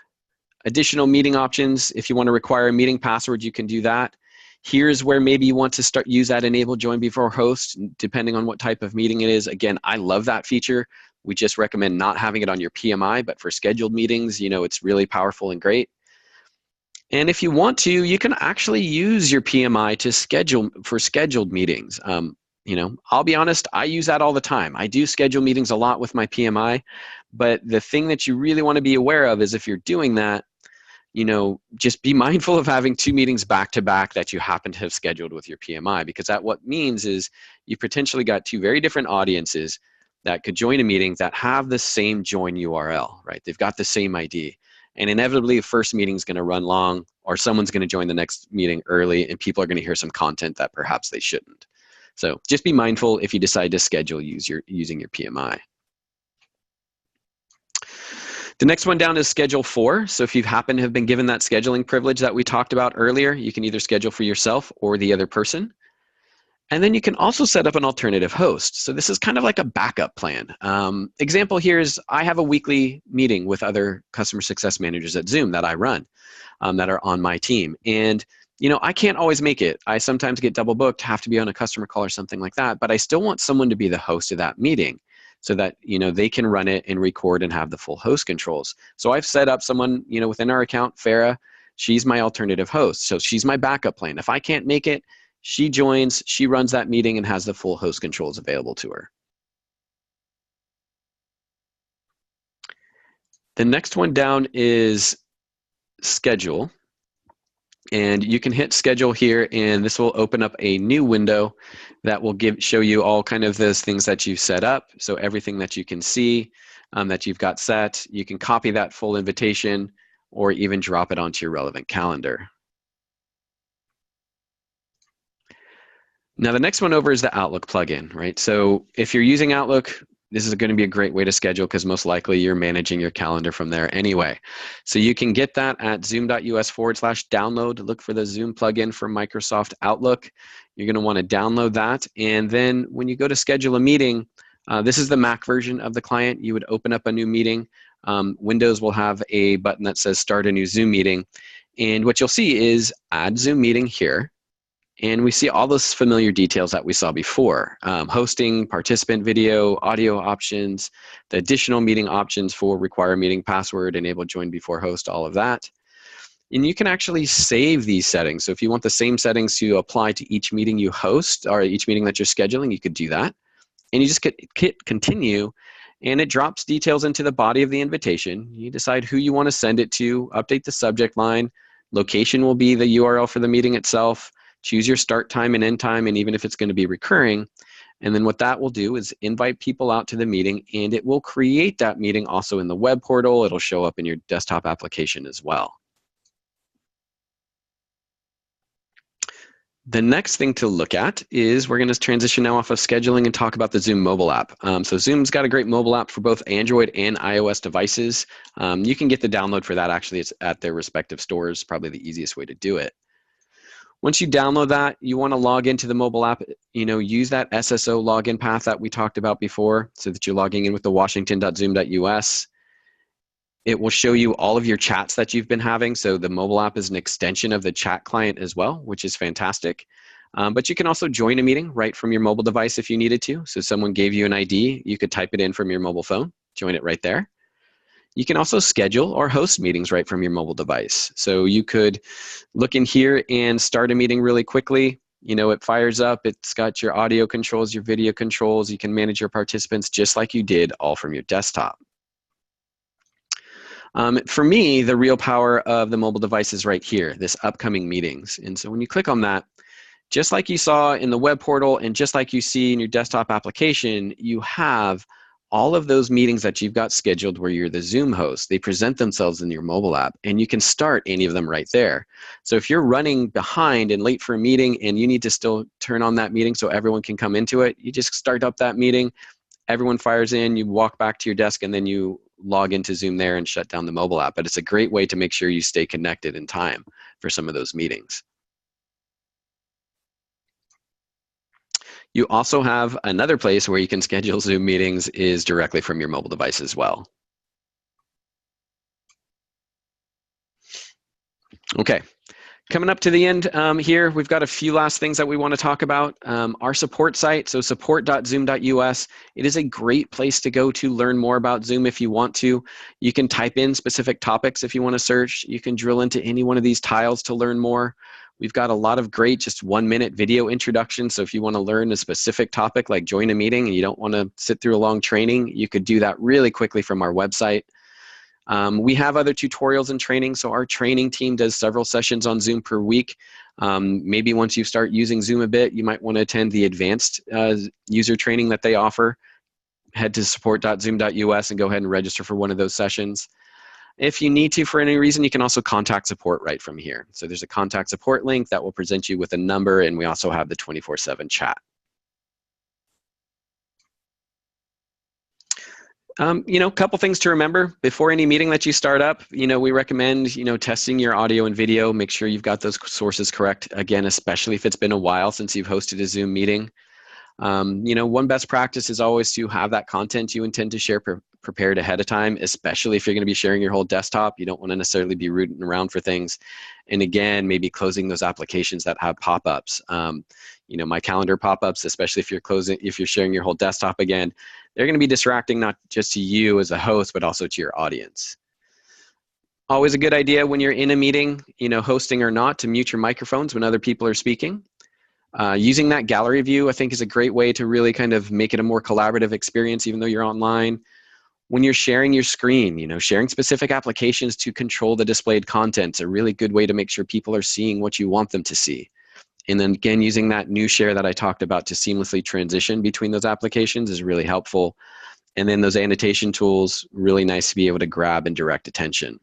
Additional meeting options, if you want to require a meeting password, you can do that. Here's where maybe you want to use that enable join before host, depending on what type of meeting it is. Again, I love that feature. We just recommend not having it on your PMI, but for scheduled meetings, it's really powerful and great. And if you want to, you can actually use your PMI to schedule for scheduled meetings. I'll be honest, I use that all the time. I do schedule meetings a lot with my PMI, but the thing that you really want to be aware of is if you're doing that, just be mindful of having 2 meetings back to back that you happen to have scheduled with your PMI, because that what means is you potentially got 2 very different audiences that could join a meeting that have the same join URL, right? They've got the same ID. And inevitably, the first meeting is going to run long, or someone's going to join the next meeting early, and people are going to hear some content that perhaps they shouldn't. So just be mindful if you decide to schedule using your PMI. The next one down is Schedule For. So if you happen to have been given that scheduling privilege that we talked about earlier, you can either schedule for yourself or the other person. And then you can also set up an alternative host. So this is kind of like a backup plan. Example here is I have a weekly meeting with other customer success managers at Zoom that I run that are on my team. And I can't always make it. I sometimes get double booked, have to be on a customer call or something like that, but I still want someone to be the host of that meeting so that, they can run it and record and have the full host controls. So I've set up someone, within our account, Farah, she's my alternative host. So she's my backup plan. If I can't make it, she joins, she runs that meeting and has the full host controls available to her. The next one down is Schedule. And you can hit Schedule here, and this will open up a new window that will show you all kind of those things that you've set up. So everything that you can see that you've got set, you can copy that full invitation or even drop it onto your relevant calendar. Now the next one over is the Outlook plugin, right? So if you're using Outlook, this is going to be a great way to schedule because most likely you're managing your calendar from there anyway. So you can get that at zoom.us/download. Look for the Zoom plugin for Microsoft Outlook. You're going to want to download that. And then when you go to schedule a meeting, this is the Mac version of the client. You would open up a new meeting. Windows will have a button that says start a new Zoom meeting. And what you'll see is add Zoom meeting here. And we see all those familiar details that we saw before. Hosting, participant video, audio options, the additional meeting options for require meeting password, enable join before host, all of that. And you can actually save these settings. So if you want the same settings to apply to each meeting you host or each meeting that you're scheduling, you could do that. And you just hit continue, and it drops details into the body of the invitation. You decide who you want to send it to, update the subject line. Location will be the URL for the meeting itself. Choose your start time and end time, and even if it's going to be recurring. And then what that will do is invite people out to the meeting, and it will create that meeting also in the web portal. It'll show up in your desktop application as well. The next thing to look at is we're going to transition now off of scheduling and talk about the Zoom mobile app. So Zoom's got a great mobile app for both Android and iOS devices. You can get the download for that. Actually, it's at their respective stores, probably the easiest way to do it. Once you download that, you want to log into the mobile app, use that SSO login path that we talked about before so that you're logging in with the washington.zoom.us. It will show you all of your chats that you've been having. So the mobile app is an extension of the chat client as well, which is fantastic. But you can also join a meeting right from your mobile device if you needed to. So someone gave you an ID, you could type it in from your mobile phone, join it right there. You can also schedule or host meetings right from your mobile device. So you could look in here and start a meeting really quickly. It fires up, it's got your audio controls, your video controls. You can manage your participants just like you did all from your desktop. For me, the real power of the mobile device is right here, this upcoming meetings. And so when you click on that, just like you saw in the web portal and just like you see in your desktop application, you have all of those meetings that you've got scheduled where you're the Zoom host. They present themselves in your mobile app, and you can start any of them right there. So if you're running behind and late for a meeting and you need to still turn on that meeting so everyone can come into it, you just start up that meeting, everyone fires in, you walk back to your desk, and then you log into Zoom there and shut down the mobile app. But it's a great way to make sure you stay connected in time for some of those meetings. You also have another place where you can schedule Zoom meetings is directly from your mobile device as well. Okay. Coming up to the end here, we've got a few last things that we want to talk about. Our support site, so support.zoom.us, it is a great place to go to learn more about Zoom if you want to. You can type in specific topics if you want to search. You can drill into any one of these tiles to learn more. We've got a lot of great just 1-minute video introductions. So if you want to learn a specific topic like join a meeting and you don't want to sit through a long training, you could do that really quickly from our website. We have other tutorials and training, so our training team does several sessions on Zoom per week. Maybe once you start using Zoom a bit, you might want to attend the advanced user training that they offer. Head to support.zoom.us and go ahead and register for one of those sessions. If you need to for any reason, you can also contact support right from here. So there's a contact support link that will present you with a number, and we also have the 24/7 chat. A couple things to remember before any meeting that you start up. We recommend, testing your audio and video. Make sure you've got those sources correct. Again, especially if it's been a while since you've hosted a Zoom meeting. One best practice is always to have that content you intend to share prepared ahead of time, especially if you're going to be sharing your whole desktop. You don't want to necessarily be rooting around for things. And again, maybe closing those applications that have pop-ups. My calendar pop-ups, especially if you're sharing your whole desktop again, they're going to be distracting not just to you as a host, but also to your audience. Always a good idea when you're in a meeting, hosting or not, to mute your microphones when other people are speaking. Using that gallery view, I think, is a great way to really kind of make it a more collaborative experience, even though you're online. When you're sharing your screen, sharing specific applications to control the displayed content is a really good way to make sure people are seeing what you want them to see. And then again, using that new share that I talked about to seamlessly transition between those applications is really helpful. And then those annotation tools, really nice to be able to grab and direct attention.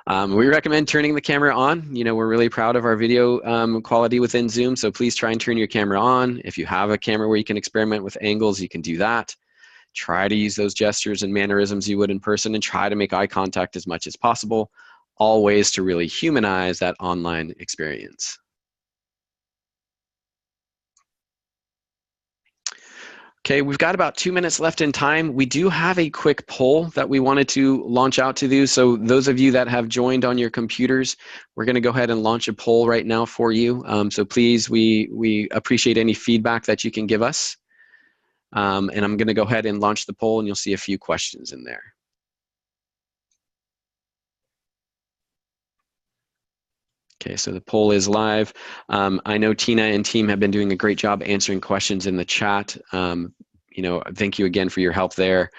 We recommend turning the camera on. We're really proud of our video quality within Zoom, so please try and turn your camera on. If you have a camera where you can experiment with angles, you can do that. Try to use those gestures and mannerisms you would in person, and try to make eye contact as much as possible. All ways to really humanize that online experience. Okay, we've got about 2 minutes left in time. We do have a quick poll that we wanted to launch out to you. So those of you that have joined on your computers, we're going to go ahead and launch a poll right now for you. So please, we appreciate any feedback that you can give us. And I'm going to go ahead and launch the poll, and you'll see a few questions in there. Okay, so the poll is live. I know Tina and team have been doing a great job answering questions in the chat. Thank you again for your help there.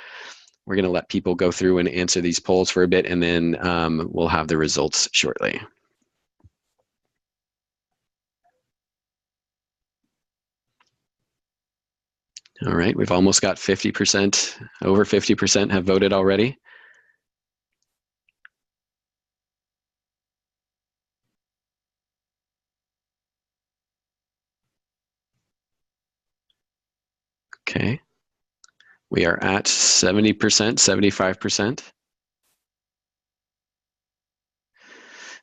We're going to let people go through and answer these polls for a bit, and then we'll have the results shortly. All right, we've almost got 50%, over 50% have voted already. Okay, we are at 70%, 75%.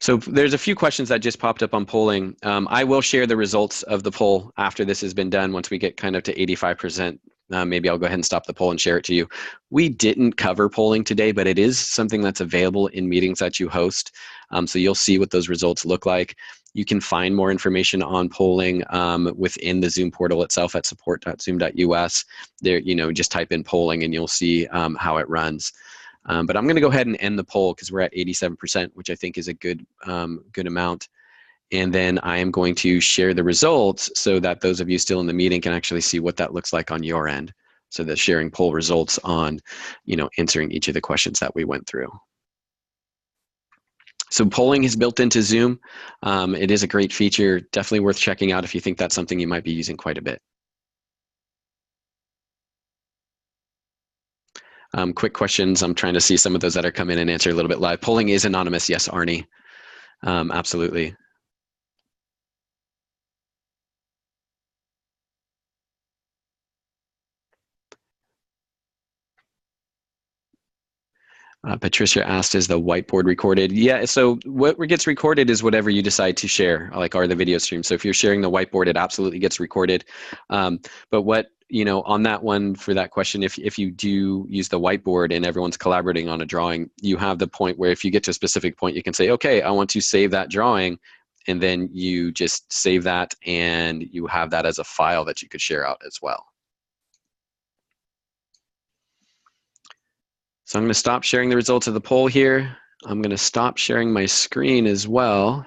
So there's a few questions that just popped up on polling. I will share the results of the poll after this has been done. Once we get kind of to 85%, maybe I'll go ahead and stop the poll and share it to you. We didn't cover polling today, but it is something that's available in meetings that you host. So you'll see what those results look like. You can find more information on polling within the Zoom portal itself at support.zoom.us. There, just type in polling and you'll see how it runs. But I'm going to go ahead and end the poll because we're at 87%, which I think is a good amount. And then I am going to share the results so that those of you still in the meeting can actually see what that looks like on your end. So that sharing poll results on, answering each of the questions that we went through. So polling is built into Zoom. It is a great feature, definitely worth checking out if you think that's something you might be using quite a bit. Quick questions. I'm trying to see some of those that are coming in and answer a little bit live. Polling is anonymous. Yes, Arnie. Absolutely. Patricia asked, is the whiteboard recorded? Yeah, so what gets recorded is whatever you decide to share, like are the video streams. So if you're sharing the whiteboard, it absolutely gets recorded. But what on that one for that question, if you do use the whiteboard and everyone's collaborating on a drawing, you have the point where if you get to a specific point, you can say, okay, I want to save that drawing. And then you just save that and you have that as a file that you could share out as well. So I'm going to stop sharing the results of the poll here. I'm going to stop sharing my screen as well.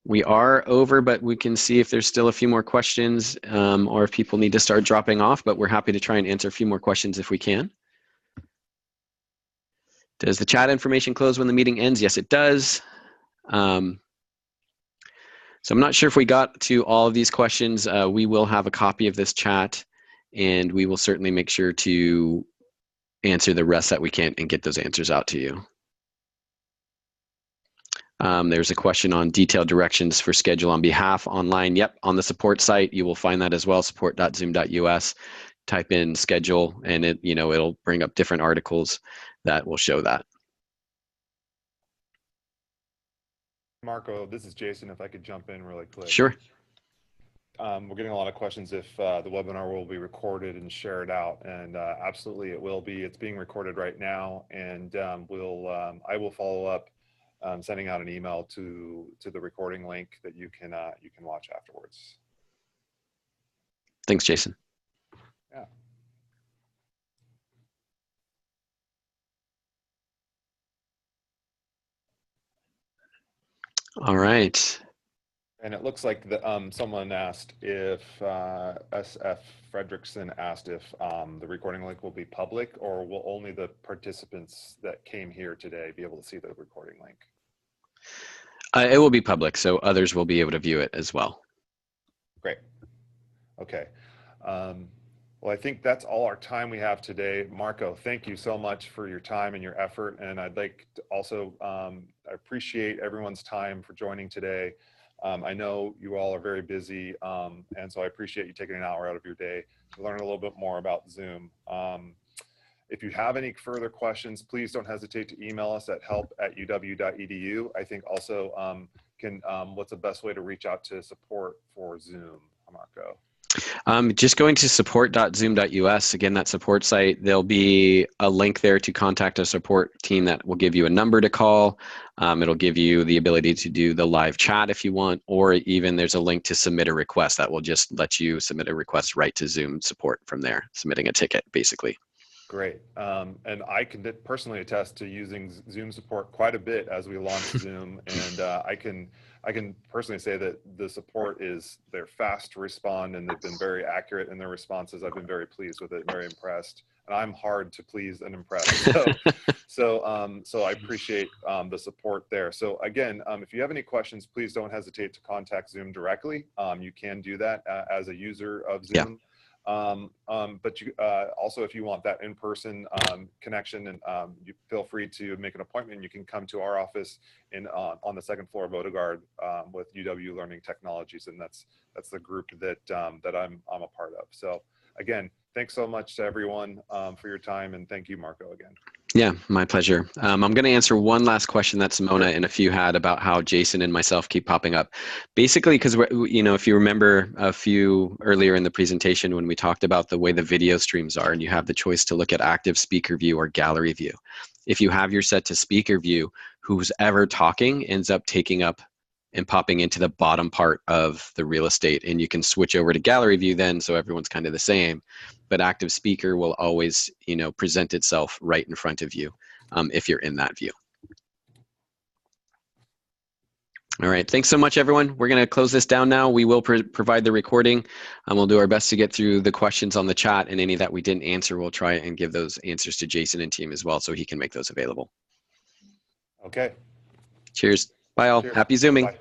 We are over, but we can see if there's still a few more questions or if people need to start dropping off, but we're happy to try and answer a few more questions if we can. Does the chat information close when the meeting ends? Yes, it does. So I'm not sure if we got to all of these questions. We will have a copy of this chat and we will certainly make sure to answer the rest that we can and get those answers out to you. There's a question on detailed directions for schedule on behalf online. Yep, on the support site, you will find that as well, support.zoom.us. Type in schedule and it'll bring up different articles that will show that. Marco, this is Jason, if I could jump in really quick. Sure. We're getting a lot of questions if the webinar will be recorded and shared out, and absolutely it will be. It's being recorded right now, and I will follow up sending out an email to the recording link that you can watch afterwards. Thanks, Jason. Yeah. All right. And it looks like someone asked if SF Fredrickson asked if the recording link will be public, or will only the participants that came here today be able to see the recording link? It will be public, so others will be able to view it as well. Great. Okay. Well, I think that's all our time we have today. Marco, thank you so much for your time and your effort. And I'd like to also I appreciate everyone's time for joining today. I know you all are very busy, and so I appreciate you taking an hour out of your day to learn a little bit more about Zoom. If you have any further questions, please don't hesitate to email us at help@uw.edu. I think also what's the best way to reach out to support for Zoom, Marco? Just going to support.zoom.us, again, that support site, there'll be a link there to contact a support team that will give you a number to call. It'll give you the ability to do the live chat if you want, or even there's a link to submit a request that will just let you submit a request right to Zoom support from there, submitting a ticket, basically. Great. And I can personally attest to using Zoom support quite a bit as we launch Zoom. And I can personally say that the support they're fast to respond, and they've been very accurate in their responses. I've been very pleased with it, very impressed. And I'm hard to please and impress. So I appreciate the support there. So again, if you have any questions, please don't hesitate to contact Zoom directly. You can do that as a user of Zoom. Yeah. But you also, if you want that in-person connection, and you feel free to make an appointment. You can come to our office on the second floor of Odegaard with UW Learning Technologies, and that's the group that I'm a part of. So again, thanks so much to everyone for your time, and thank you, Marco, again. Yeah, my pleasure. I'm going to answer one last question that Simona and a few had about how Jason and myself keep popping up. Basically, because if you remember a few earlier in the presentation when we talked about the way the video streams are, and you have the choice to look at active speaker view or gallery view. If you have your set to speaker view, who's ever talking ends up taking up and popping into the bottom part of the real estate, and you can switch over to gallery view then, so everyone's kind of the same. But active speaker will always, present itself right in front of you if you're in that view. All right, thanks so much, everyone. We're going to close this down now. We will provide the recording, and we'll do our best to get through the questions on the chat, and any that we didn't answer, we'll try and give those answers to Jason and team as well, so he can make those available. Okay. Cheers. Bye all. Cheers. Happy Zooming. Bye.